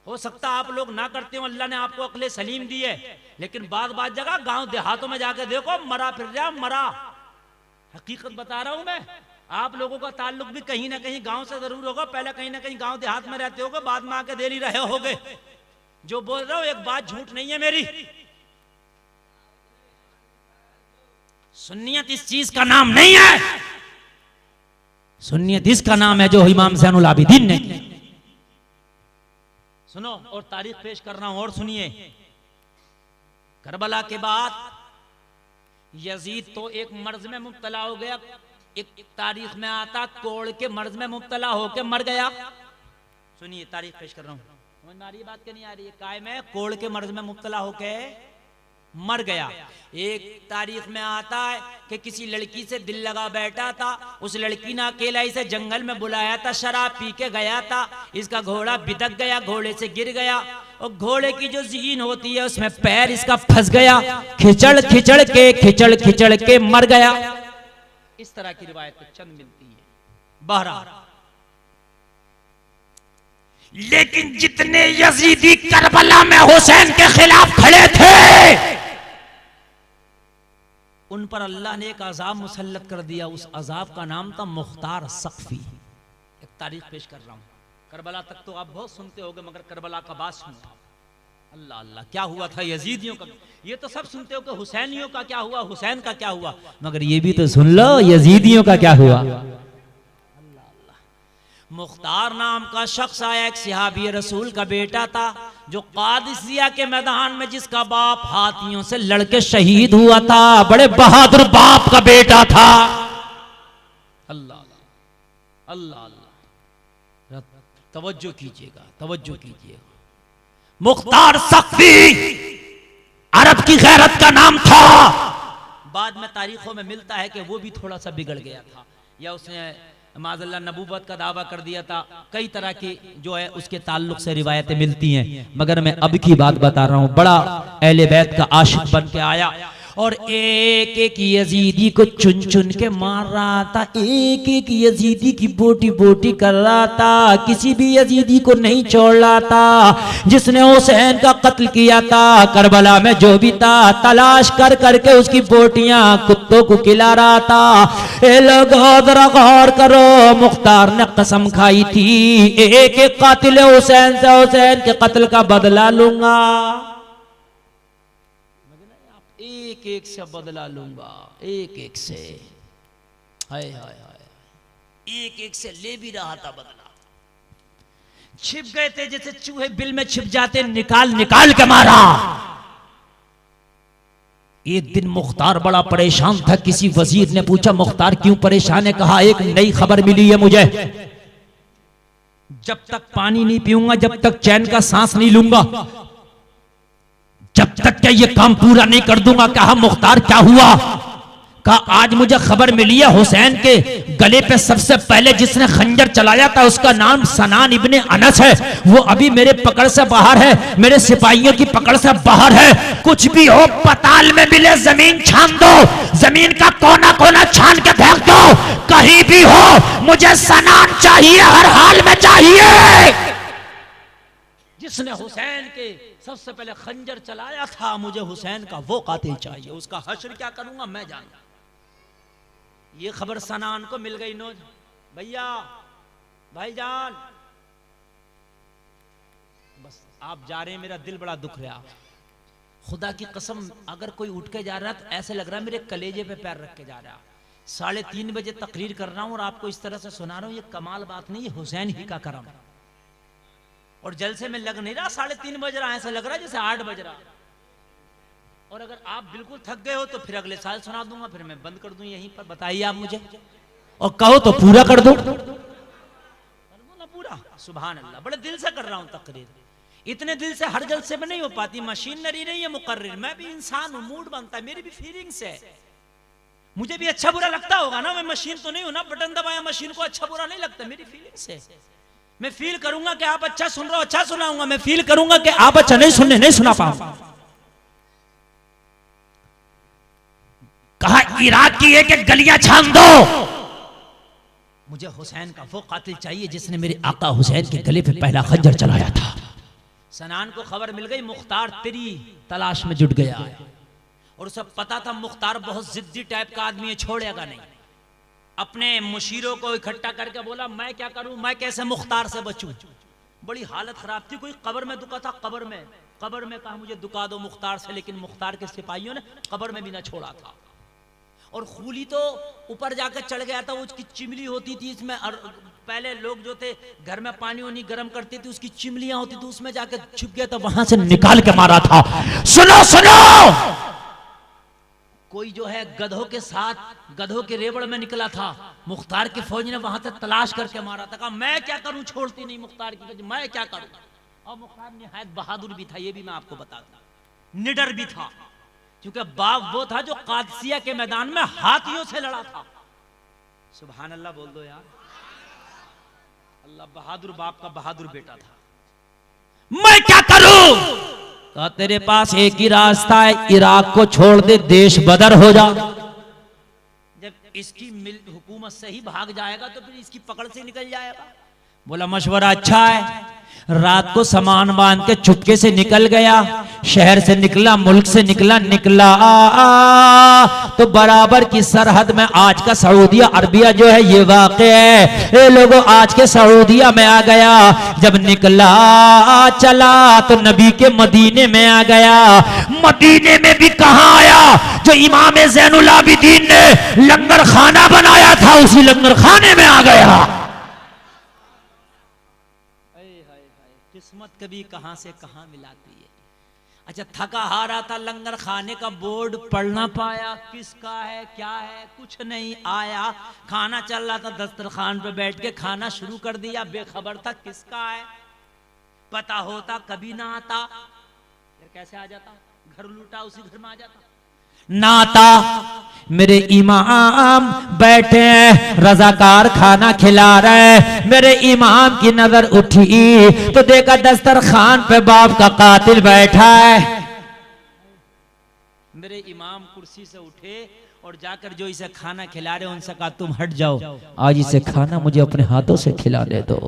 हो सकता आप लोग ना करते हो, अल्लाह ने आपको अक्ले सलीम दी है, लेकिन बात जगह गांव देहातों में जाके देखो, मरा फिर जा मरा। हकीकत बता रहा हूं मैं। आप लोगों का ताल्लुक भी कहीं ना कहीं गांव से जरूर होगा। पहले कहीं ना कहीं गांव देहात में रहते होगे, बाद में आके दे ही रहे होगे। जो बोल रहा हूं एक बात झूठ नहीं है मेरी। सुन्नियत इस चीज का नाम नहीं है। सुन्नियत इसका नाम है जो इमाम ज़ैनुल आबिदीन ने। सुनो और तारीख पेश कर रहा हूं और सुनिए। करबला के बाद यजीद तो एक मर्ज में मुब्तला हो गया। एक तारीख में आता कोड़ के मर्ज में मुब्तला होके मर गया। सुनिए तारीख पेश कर रहा हूं, समझ में आ रही है बात के नहीं आ रही है? कायम है, कोड़ के मर्ज में मुब्तला होके मर गया। एक तारीख में आता है कि किसी लड़की से दिल लगा बैठा था। उस लड़की ने अकेला इसे जंगल में बुलाया था, शराब पी के गया था। इसका घोड़ा बिदक गया, घोड़े से गिर गया और घोड़े की जो जीन होती है उसमें पैर इसका फंस गया। खिचड़ के मर गया। इस तरह की रिवायत चंद मिलती है। बहरहाल लेकिन जितने यजीदी करबला में हुसैन के खिलाफ खड़े थे उन पर अल्लाह ने एक अजाब मुसल्लत कर दिया। उस अजाब का नाम था मुख्तार सख्फी। एक तारीख पेश कर रहा हूं। करबला तक तो आप बहुत सुनते होंगे, मगर करबला का बात सुनो। अल्लाह अल्लाह, क्या हुआ था यजीदियों का? ये तो सब सुनते हो कि हुसैनियों का क्या हुआ, हुसैन का क्या हुआ, मगर ये भी तो सुन लो यजीदियों का क्या हुआ। अल्लाह अल्लाह, मुख्तार नाम का शख्स आया, एक सहाबी रसूल का बेटा था, जो कादिसिया के मैदान में जिसका बाप हाथियों से लड़के शहीद हुआ था, बड़े बहादुर बाप का बेटा था। अल्लाह अल्लाह अल्लाह, तवज्जो कीजिएगा, तवज्जो कीजिएगा। मुख्तार सख्ती अरब की गैरत का नाम था। बाद में तारीखों में मिलता है कि वो भी थोड़ा सा बिगड़ गया था, या उसने माज़अल्लाह नबूवत का दावा कर दिया था। कई तरह की जो है उसके ताल्लुक से रिवायतें मिलती हैं, मगर मैं अब की बात बता रहा हूँ। बड़ा अहले बैत का आशिक बन के आया और एक एक यजीदी को चुन चुन के मार रहा था, एक एक यजीदी की बोटी बोटी कर रहा था, किसी भी यजीदी को नहीं छोड़ रहा था। जिसने हुसैन का कत्ल किया था करबला में, जो भी था, तलाश कर करके उसकी बोटियां कुत्तों को खिला रहा था। ए लोगों जरा गौर करो, मुख्तार ने कसम खाई थी, एक एक कातिल हुसैन से हुसैन के कत्ल का बदला लूंगा, एक एक से बदला लूंगा, एक एक से। हाय हाय हाय, एक एक से ले भी रहा था बदला। छिप गए थे जैसे चूहे बिल में छिप जाते, निकाल निकाल के मारा। एक दिन मुख्तार बड़ा परेशान था। किसी वजीर ने पूछा, मुख्तार क्यों परेशान है? कहा, एक नई खबर मिली है मुझे, जब तक पानी नहीं पीऊंगा, जब तक चैन का सांस नहीं लूंगा, जब तक क्या ये काम पूरा नहीं कर दूंगा। कहा, मुख्तार क्या हुआ? कहा, आज मुझे खबर मिली है, हुसैन के गले पे सबसे पहले जिसने खंजर चलाया था उसका नाम सनान इब्ने अनस है। वो अभी मेरे पकड़ से बाहर है, मेरे सिपाहियों की पकड़ से बाहर है। कुछ भी हो, पताल में मिले जमीन छान दो, जमीन का कोना कोना छान के फेंक दो, कहीं भी हो, मुझे सनान चाहिए, हर हाल में चाहिए। जिसने हुसैन के सबसे पहले खंजर चलाया था, मुझे हुसैन का वो कातिल चाहिए, उसका हश्र क्या करूंगा मैं जानता। ये खबर सनान को मिल गई। नो भैया, भाईजान, बस आप जा रहे हैं, मेरा दिल बड़ा दुख रहा। खुदा की कसम, अगर कोई उठ के जा रहा तो ऐसे लग रहा है मेरे कलेजे पे पैर रख के जा रहा। 3:30 बजे तकरीर कर रहा हूं और आपको इस तरह से सुना रहा हूं। ये कमाल बात नहीं, हुसैन ही का करम। और जलसे में लग नहीं रहा 3:30 बज रहा, ऐसा लग रहा है जैसे 8 बज रहा। और अगर आप बिल्कुल थक गए हो तो फिर अगले साल सुना दूंगा, फिर मैं बंद कर दूं यहीं पर। बताइए आप मुझे, और कहो तो पूरा कर दो ना पूरा। सुभान अल्लाह, बड़े दिल से कर रहा हूं तकरीर। इतने दिल से हर जलसे में नहीं हो पाती, मशीनरी नहीं है मुकर्रिर। मैं भी इंसान हूं, मूड बनता है, मेरी भी फीलिंग्स है। मुझे भी अच्छा बुरा लगता होगा ना, मैं मशीन तो नहीं हूं ना, बटन दबाया मशीन को अच्छा बुरा नहीं लगता, मेरी फीलिंग्स है। मैं फील करूंगा कि आप अच्छा सुन रहे हो, अच्छा सुनाऊंगा। मैं फील करूंगा कि आप अच्छा नहीं सुनने, नहीं सुना पाऊंगा। कहा, इराक की एक एक गलियां छान दो, मुझे हुसैन का वो कातिल चाहिए जिसने मेरे आका हुसैन के गले पे पहला खंजर चलाया था। सनान को खबर मिल गई, मुख्तार तेरी तलाश में जुट गया है। और उसे पता था मुख्तार बहुत जिद्दी टाइप का आदमी है, छोड़ेगा नहीं। अपने मुशीरों को इकट्ठा करके बोला, मैं क्या करूं, मैं कैसे मुख्तार से बचूं। बड़ी हालत खराब थी। कोई कब्र में दुका था, कब्र में कहा मुझे दुका दो मुख्तार से, लेकिन मुख्तार के सिपाहियों ने कब्र में भी ना छोड़ा था। और खूली तो ऊपर जाकर चढ़ गया था, उसकी चिमली होती थी इसमें। पहले लोग जो थे घर में पानी वानी गर्म करते थे, उसकी चिमलियां होती थी, उसमें जाकर छुप गया था, वहां से निकाल के मारा था। सुनो सुनो, कोई जो है गधों के साथ, गधों के रेवड़ में निकला था। मुख्तार की फौज ने वहां से तलाश करके मारा था। कहा, मैं क्या करूं, छोड़ती नहीं मुख्तार की फौज, मैं क्या करूं। और मुख्तार निहायत बहादुर भी था, ये भी मैं आपको बताता, निडर भी था। क्योंकि बाप वो था जो कादसिया के मैदान में हाथियों से लड़ा था। सुभान अल्लाह बोल दो यार। अल्लाह बहादुर बाप का बहादुर बेटा था। मैं क्या करूं? तो तेरे पास एक ही रास्ता है, इराक को छोड़ दे, देश बदर हो जा। जब इसकी हुकूमत से ही भाग जाएगा तो फिर इसकी पकड़ से निकल जाएगा। बोला, मशवरा अच्छा है। रात को सामान बांध के चुपके से निकल गया, शहर से निकला, मुल्क से निकला तो बराबर की सरहद में आज का सऊदिया अरबिया जो है ये वाक़े है। ये लोगों आज के सऊदिया में आ गया। जब निकला चला तो नबी के मदीने में आ गया। मदीने में भी कहां आया, जो इमाम ज़ैनुल आबिदीन ने लंगर खाना बनाया था, उसी लंगर खाने में आ गया। कभी कहां से कहां मिलाती है। अच्छा, थका हारा था, लंगर खाने का बोर्ड पढ़ ना पाया, किसका है क्या है कुछ नहीं आया, खाना चल रहा था, दस्तरखान पे बैठ के खाना शुरू कर दिया, बेखबर था किसका है, पता होता कभी ना आता, फिर कैसे आ जाता, घर लूटा उसी घर में आ जाता ना आता। मेरे इमाम बैठे हैं, रजाकार खाना खिला रहे, मेरे इमाम की नजर उठी तो देखा दस्तरखान पे बाप का कातिल बैठा है। मेरे इमाम कुर्सी से उठे और जाकर जो इसे खाना खिला रहे उनसे कहा तुम हट जाओ, आज इसे खाना मुझे अपने हाथों से खिलाने दो।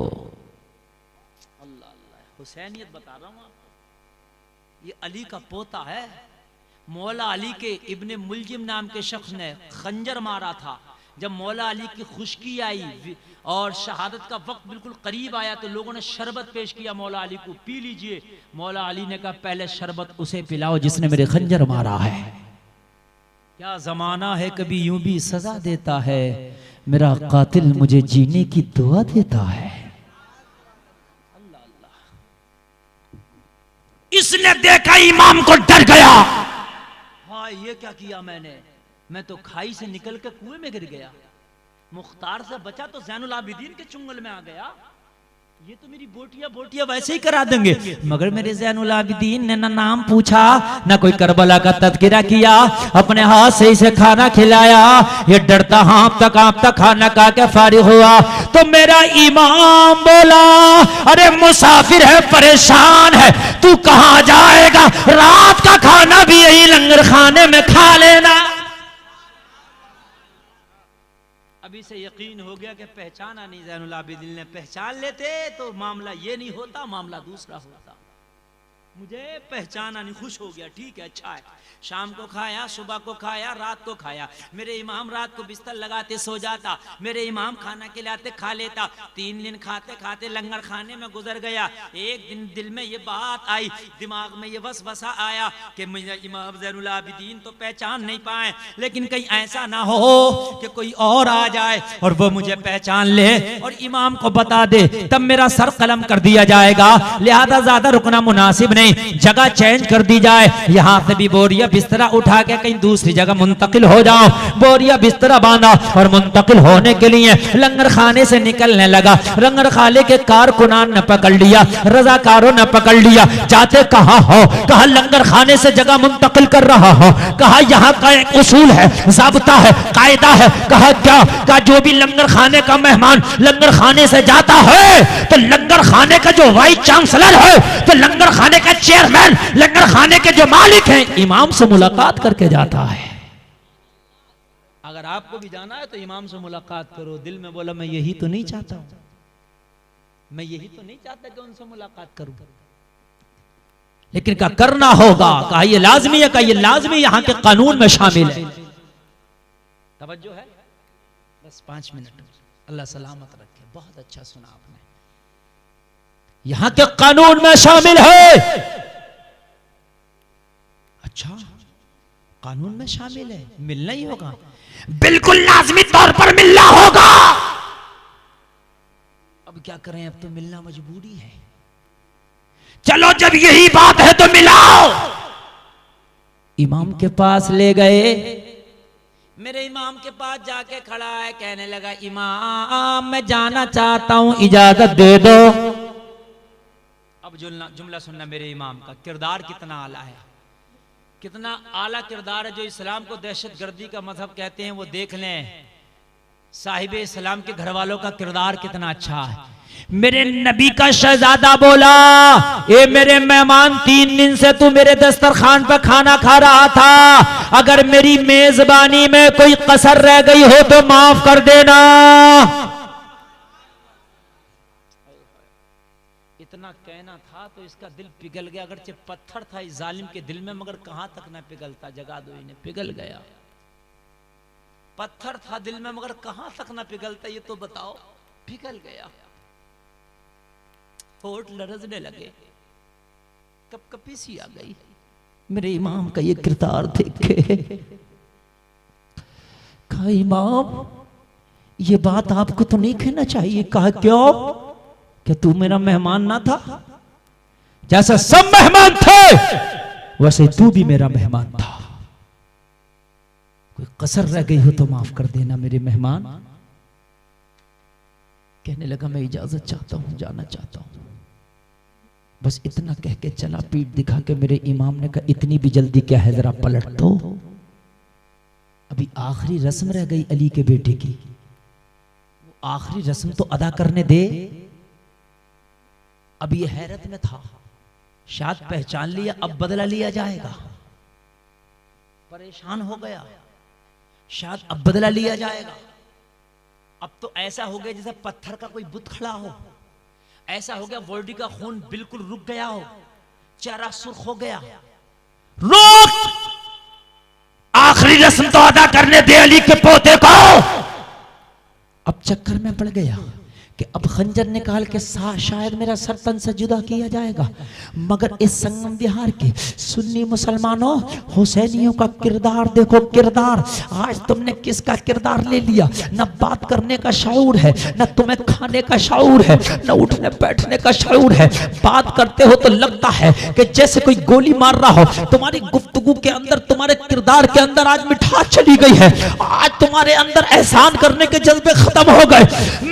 अल्लाह अल्लाह, हुसैनियत बता रहा हूं आपको, ये अली का पोता है। मौला अली के इब्ने मुलजिम नाम के शख्स ने खंजर मारा था। जब मौला अली की खुश्की आई और शहादत का वक्त बिल्कुल करीब आया तो लोगों ने शरबत पेश किया मौला अली को, पी लीजिए। मौला अली ने कहा पहले शरबत उसे पिलाओ जिसने मेरे खंजर मारा है। क्या जमाना है, कभी यूं भी सजा देता है, मेरा कातिल मुझे जीने की दुआ देता है। अल्लाह अल्लाह, इसने देखा इमाम को डर गया, ये क्या किया मैंने, मैं तो खाई से निकल के कुएं में गिर गया, मुख्तार से बचा तो ज़ैनुल आबिदीन के चुंगल में आ गया, ये तो मेरी बोटियां वैसे ही करा देंगे। मगर मेरे ज़ैनुल आबिदीन ने ना नाम पूछा ना कोई करबला का तज़किरा किया, अपने हाथ से इसे खाना खिलाया। ये डरता हाँफता खाना खा के फारिग हुआ तो मेरा इमाम बोला अरे मुसाफिर है, परेशान है, तू कहां जाएगा, रात का खाना भी यही लंगर खाने में खा लेना। अभी से यकीन हो गया कि पहचाना नहीं, ज़ैनुल आबिदीन ने पहचान लेते तो मामला ये नहीं होता, मामला दूसरा होता। मुझे पहचाना नहीं, खुश हो गया, ठीक है अच्छा है। शाम को खाया, सुबह को खाया, रात को खाया। मेरे इमाम रात को बिस्तर लगाते सो जाता, मेरे इमाम खाना खिलाते खा लेता। 3 दिन खाते खाते लंगर खाने में गुजर गया। एक दिन दिल में ये बात आई, दिमाग में ये वसवसा आया कि मेरे इमाम ज़ैनुल आबिदीन तो पहचान नहीं पाए, लेकिन कहीं ऐसा ना हो कि कोई और आ जाए और वो मुझे पहचान ले और इमाम को बता दे, तब मेरा सर कलम कर दिया जाएगा। लिहाजा ज्यादा रुकना मुनासिब नहीं, जगह चेंज कर दी जाए। यहाँ से भी बोरिया बिस्तरा उठा के कहीं दूसरी जगह मुंतकिल हो जाओ। बोरिया बिस्तरा बांधा और मुंतकिल होने के लिए लंगर खाने से निकलने लगा। लंगर खाने के कारकुनान ने पकड़ लिया, रजाकारों ने पकड़ लिया। जाते कहा हो, कहा लंगर खाने से जगह मुंतकिल कर रहा हो, कहा यहाँ का एक उसूल है, ज़ाब्ता है, कायदा है। कहा क्या? कहा जो भी लंगर खाने का मेहमान लंगर खाने से जाता है तो लंगर खाने का जो वाइस चांसलर है, तो लंगर खाने का चेयरमैन, लंगर खाने के जो मालिक हैं, इमाम से मुलाकात करके जाता है। अगर आपको भी जाना है तो इमाम से मुलाकात करो। दिल में बोला मैं यही तो नहीं चाहता हूं, मैं यही तो नहीं चाहता कि उनसे मुलाकात करूं, लेकिन क्या करना होगा। कहा ये लाजमी है, कहा ये लाजमी यहां के कानून में शामिल है। तवज्जो है, बस 5 मिनट, अल्लाह सलामत रखे। बहुत अच्छा सुना आपने, यहां के कानून में शामिल है। अच्छा, कानून में शामिल है, मिलना ही होगा, बिल्कुल लाजमी तौर पर मिलना होगा। अब क्या करें, अब तो मिलना मजबूरी है। चलो जब यही बात है तो मिलाओ। इमाम के पास ले गए। मेरे इमाम के पास जाके खड़ा है, कहने लगा इमाम मैं जाना चाहता हूं, इजाजत दे दो। अब जुमला सुनना मेरे इमाम का, किरदार कितना आला है, कितना आला किरदार है। जो इस्लाम को दहशतगर्दी का मजहब कहते हैं वो देख लें, साहिब इस्लाम के घर वालों का किरदार कितना अच्छा है। मेरे नबी का शहजादा बोला ए मेरे मेहमान, 3 दिन से तू मेरे दस्तरखान पर खाना खा रहा था, अगर मेरी मेजबानी में कोई कसर रह गई हो तो माफ कर देना। इतना कहना था तो इसका दिल पिघल गया। अगरचे पत्थर था इस जालिम के दिल में, मगर कहां तक न पिघलता, जगा दो इन्हें, पिघल गया। पत्थर था दिल में मगर कहां तक न पिघलता, ये तो बताओ, पिघल गया। होठ लरजने लगे, कपकपी सी आ गई। मेरे इमाम का ये किरदार देखे, कहा इमाम ये बात आपको तो नहीं कहना चाहिए। कहा क्यों? क्या तू मेरा मेहमान ना था? जैसा सब मेहमान थे वैसे तू भी मेरा मेहमान था। कोई कसर रह गई हो तो माफ कर देना मेरे मेहमान। कहने लगा मैं इजाजत चाहता हूं, जाना चाहता हूं। बस इतना कह के चला, पीठ दिखा के। मेरे इमाम ने कहा इतनी भी जल्दी क्या है, जरा पलट दो, अभी आखिरी रस्म रह गई अली के बेटे की, वो आखिरी रस्म तो अदा करने दे। अब ये हैरत में था, शायद पहचान लिया अब बदला लिया जाएगा, परेशान हो गया, शायद अब बदला लिया जाएगा। अब तो ऐसा हो गया जैसे पत्थर का कोई बुत खड़ा हो, ऐसा हो गया बॉडी का खून बिल्कुल रुक गया हो, चेहरा सुर्ख हो गया। रोक, आखिरी रस्म तो अदा करने दे अली के पोते को। अब चक्कर में पड़ गया कि अब खंजर निकाल के शायद मेरा सर तन से जुदा किया जाएगा, मगर इस संगम विहार के सुन्नी मुसलमानों, हुसैनियों का किरदार देखो, किरदार। आज तुमने किसका किरदार ले लिया? न बात करने का शऊर है, न तुम्हें खाने का शऊर है, न उठने बैठने का शऊर है। बात करते हो तो लगता है कि जैसे कोई गोली मार रहा हो। तुम्हारी गुफ्तगू के अंदर, तुम्हारे किरदार के अंदर आज मिठास चली गई है। आज तुम्हारे अंदर एहसान करने के जज्बे खत्म हो गए।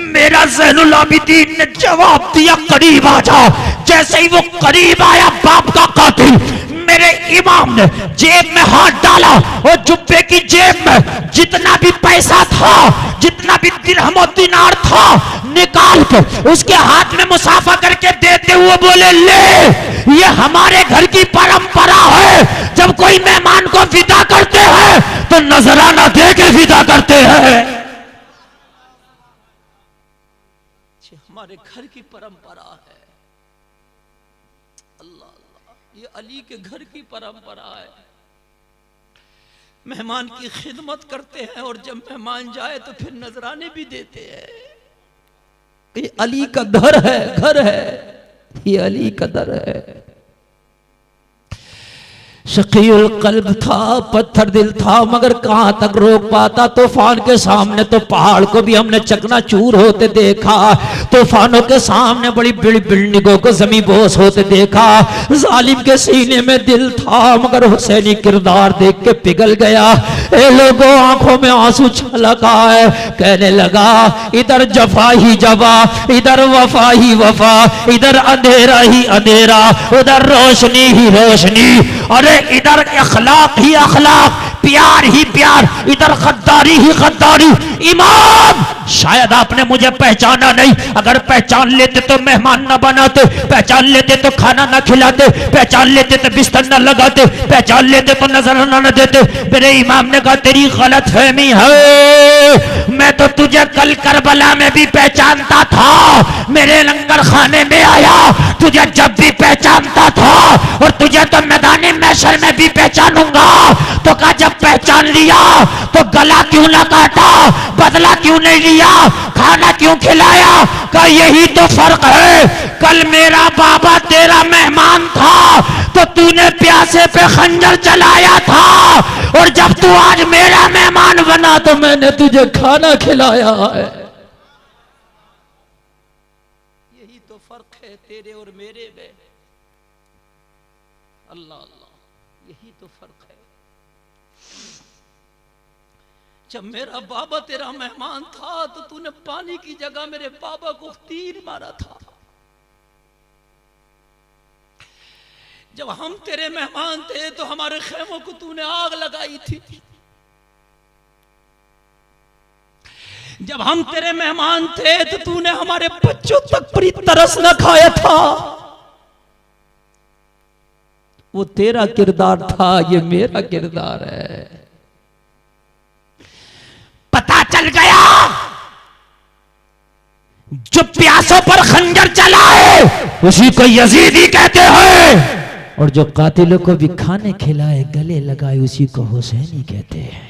मेरा ज़ैनुल आबिदीन ने जवाब दिया करीब आ जाओ। जैसे ही वो करीब आया, बाप का कातिल, मेरे इमाम ने जेब में हाथ डाला और जुब्बे की जेब में जितना भी पैसा था, जितना भी दिरहम और दिनार था, निकाल कर उसके हाथ में मुसाफा करके देते हुए बोले, ले, ये हमारे घर की परंपरा है, जब कोई मेहमान को विदा करते हैं तो नजराना दे के विदा करते हैं। हमारे घर की परंपरा है। अल्लाह अल्लाह, ये अली के घर की परंपरा है। मेहमान की खिदमत करते हैं और जब मेहमान जाए तो फिर नजराने भी देते हैं। ये अली का घर है, घर है, ये अली का दर है। शकील कल्ब था, पत्थर दिल था, मगर कहां तक रोक पाता। तूफान के सामने तो पहाड़ को भी हमने चकनाचूर होते देखा, तूफानों के सामने बड़ी बड़ी बिल्डिंगों को जमी बोस होते देखा। जालिम के सीने में दिल था, मगर हुसैनी किरदार देख के पिघल गया। ए लोगों, आंखों में आंसू छलक आए। कहने लगा, इधर जफा ही जफा, इधर वफा ही वफा, इधर अंधेरा ही अंधेरा, उधर रोशनी ही रोशनी। अरे इधर अखलाक ही अखलाक, प्यार ही प्यार, इधर गद्दारी ही गद्दारी। इमाम, शायद आपने मुझे पहचाना नहीं। अगर पहचान लेते तो मेहमान न बनाते, पहचान लेते तो खाना न खिलाते, पहचान लेते तो बिस्तर न लगाते, पहचान लेते तो नजराना न देते। मेरे इमाम ने कहा, तेरी गलत फहमी है, मैं तो तुझे कल करबला में भी पहचानता था। मेरे लंगर खाने में आया, तुझे जब भी पहचानता था, और तुझे तो मैदानी महशर में भी पहचानूंगा। तो कहा, जब पहचान लिया तो गला क्यों न काटा, बदला क्यों नहीं लिया, खाना क्यों खिलाया? कहा, यही तो फर्क है। कल मेरा बाबा तेरा मेहमान था तो तूने प्यासे पे खंजर चलाया था, और जब तू आज मेरा मेहमान बना तो मैंने तुझे खाना खिलाया है। यही तो फर्क है तेरे और मेरे में। अल्लाह अल्लाह, यही तो फर्क है। जब मेरा बाबा तेरा मेहमान था तो तूने पानी की जगह मेरे बाबा को तीर मारा था। जब हम तेरे मेहमान थे तो हमारे खेमों को तूने आग लगाई थी। जब हम तेरे मेहमान थे तो तूने हमारे बच्चों तक पूरी तरस न खाया था। वो तेरा किरदार था, ये मेरा किरदार है। पता चल गया, जो प्यासों पर खंजर चलाए उसी को यजीदी कहते हैं, और जो कातिलों को भी खाने खिलाए, गले लगाए, उसी को हुसैनी कहते हैं।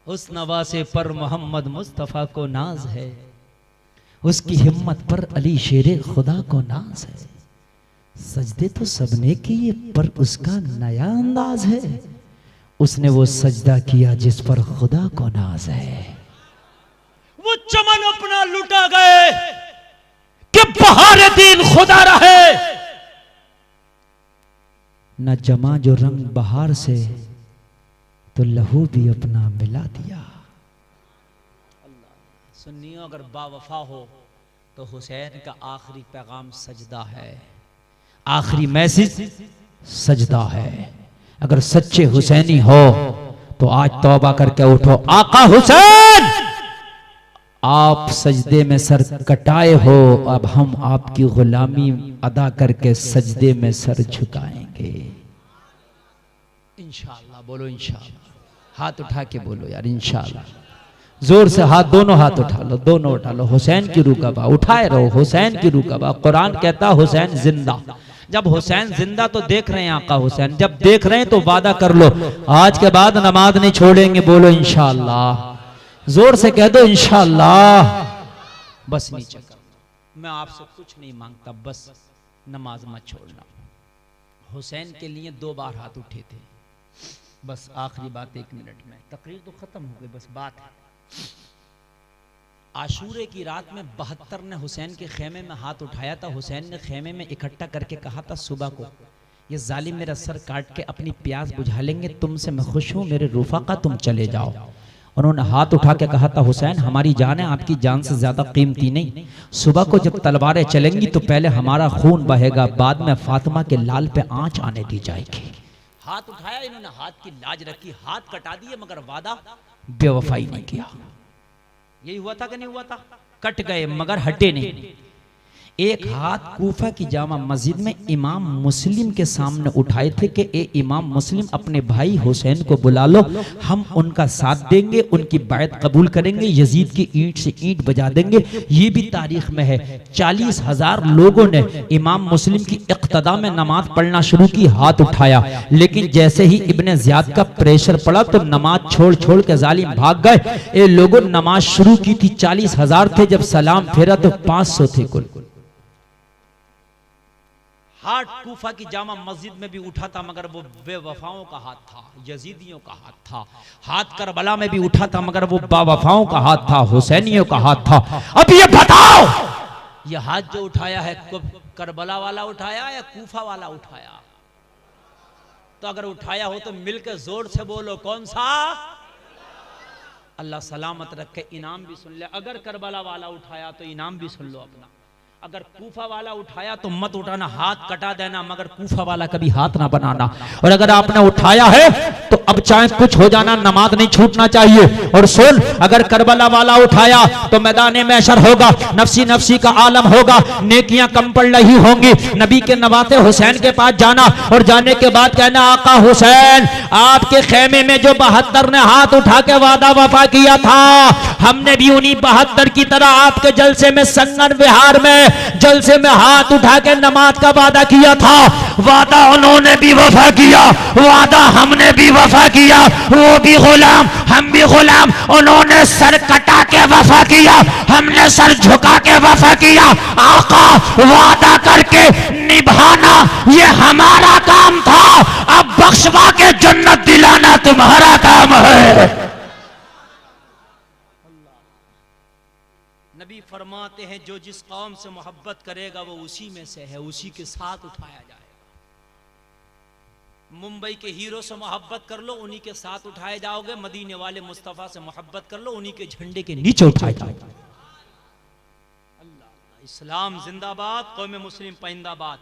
उस नवासे पर मोहम्मद मुस्तफा को नाज है, उसकी हिम्मत पर अली शेरे खुदा को नाज है। सजदे तो सबने किए पर उसका नया अंदाज है, उसने वो सजदा किया जिस पर खुदा को नाज है। वो चमन अपना लुटा गए, कि बहार दीन खुदा रहे। न जमा जो रंग बहार से तो लहू भी अपना मिला दिया। सुन्नियों अगर बावफा हो तो हुसैन का आखिरी पैगाम सजदा है, आखिरी मैसेज सजदा है। अगर सच्चे हुसैनी हो तो आज तौबा करके उठो। आका हुसैन आप सजदे में सर कटाए हो, अब हम आपकी गुलामी अदा करके सजदे में सर झुकाएंगे इंशाअल्लाह। बोलो इंशाअल्लाह, हाथ उठा के बोलो यार इंशाअल्लाह। जोर से हाथ, दोनों हाथ उठा लो, दोनों उठा लो। हुसैन की रूह का बा उठाए रहो, हुसैन की रूह का बा। कुरान कहता हुसैन जिंदा। जब हुसैन जिंदा तो देख रहे हैं आका हुसैन, जब देख रहे हैं तो वादा कर लो आज के बाद नमाज नहीं छोड़ेंगे। बोलो इंशाअल्लाह, जोर से कह दो इंशाअल्लाह। बस नीचे करो, मैं आपसे कुछ नहीं मांगता, बस नमाज मत छोड़ना। हुसैन के लिए 2 बार हाथ उठे थे, बस आखिरी बात 1 मिनट में, तकरीर तो खत्म हो गई, बस बात है। आशूरे की रात में 72 ने हुसैन के खेमे में हाथ उठाया था। हुसैन ने खेमे में इकट्ठा करके कहा था सुबह को ये जालिम मेरा सर काट के अपनी प्यास बुझा लेंगे, तुमसे मैं खुश हूं मेरे रुफाका, तुम चले जाओ। उन्होंने हाथ उठा के कहा था हुसैन हमारी जान है आपकी जान से ज्यादा कीमती नहीं, सुबह को जब तलवारें चलेंगी तो पहले हमारा खून बहेगा, बाद में फातिमा के लाल पे आंच आने दी जाएगी। हाथ उठाया इन्होंने, हाथ की लाज रखी, हाथ कटा दिए मगर वादा बेवफाई नहीं किया। यही हुआ था कि नहीं हुआ था? कट गए मगर हटे नहीं। एक हाथ कूफा की जामा मस्जिद में इमाम मुस्लिम के सामने उठाए थे कि ए इमाम मुस्लिम अपने भाई हुसैन को बुला लो, हम उनका साथ देंगे, उनकी बात कबूल करेंगे, यजीद की ईंट से ईंट बजा देंगे। ये भी तारीख में है। 40,000 लोगों ने इमाम मुस्लिम की इक्तदा में नमाज पढ़ना शुरू की, हाथ उठाया, लेकिन जैसे ही इब्ने ज़ियाद का प्रेशर पड़ा तो नमाज छोड़ छोड़ के जालिम भाग गए। ये लोगों नमाज शुरू की थी, 40,000 थे, जब सलाम फेरा तो 500 थे कुल। हाथ कूफा की जामा मस्जिद में भी उठा था मगर वो बेवफाओं का हाथ था, यजीदियों का हाथ था। हाथ करबला में भी उठा था मगर वो बावफाओं का हाथ था, हुसैनियों का हाथ था। अब ये बताओ ये हाथ जो उठाया है करबला वाला उठाया या कूफा वाला उठाया? तो अगर उठाया हो तो मिलकर जोर से बोलो कौन सा? अल्लाह सलामत रखे, इनाम भी सुन ले। अगर करबला वाला उठाया तो इनाम भी सुन लो अपना। अगर कूफा वाला उठाया तो मत उठाना, हाथ कटा देना, मगर कूफा वाला कभी हाथ ना बनाना। और अगर आपने उठाया है तो अब चाहे कुछ हो जाना, नमाज नहीं छूटना चाहिए। और सुन, अगर करबला वाला उठाया तो मैदान महशर होगा, नफसी नफसी का आलम होगा, नेकियां कम पड़ रही होंगी। नबी के नवाते हुसैन के पास जाना और जाने के बाद कहना आका हुसैन आपके खेमे में जो 72 ने हाथ उठा के वादा वफा किया था, हमने भी उन्हीं 72 की तरह आपके जलसे में संगन विहार में जलसे में हाथ उठा के नमाज का वादा किया था। वादा उन्होंने भी वफा किया, वादा हमने भी वफा किया, वो भी गुलाम हम भी गुलाम। उन्होंने सर कटा के वफा किया, हमने सर झुका के वफा किया। आका वादा करके निभाना ये हमारा काम था, अब बख्शवा के जन्नत दिलाना तुम्हारा काम है। नबी फरमाते हैं जो जिस कौम से मोहब्बत करेगा वो उसी में से है, उसी के साथ उठाया जाएगा। मुंबई के हीरो से मोहब्बत कर लो, उन्हीं के साथ उठाए जाओगे। मदीने वाले मुस्तफा से मोहब्बत कर लो, उन्हीं के झंडे के नीचे उठाए जाओगे। अल्लाह, इस्लाम जिंदाबाद, कौम मुस्लिम पाइंदाबाद।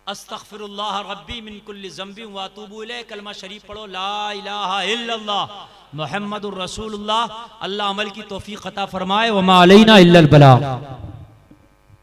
अस्तगफिरुल्लाह रब्बी मिन कुल्ली ज़ंबि व अतूबु इलैह। कलमा शरीफ पढ़ो, ला इलाहा इल्लल्लाह मुहम्मदुर रसूलुल्लाह। अल्लाह अमल की तौफीक अता फरमाए। व मा अलैना इल्लल बलाग।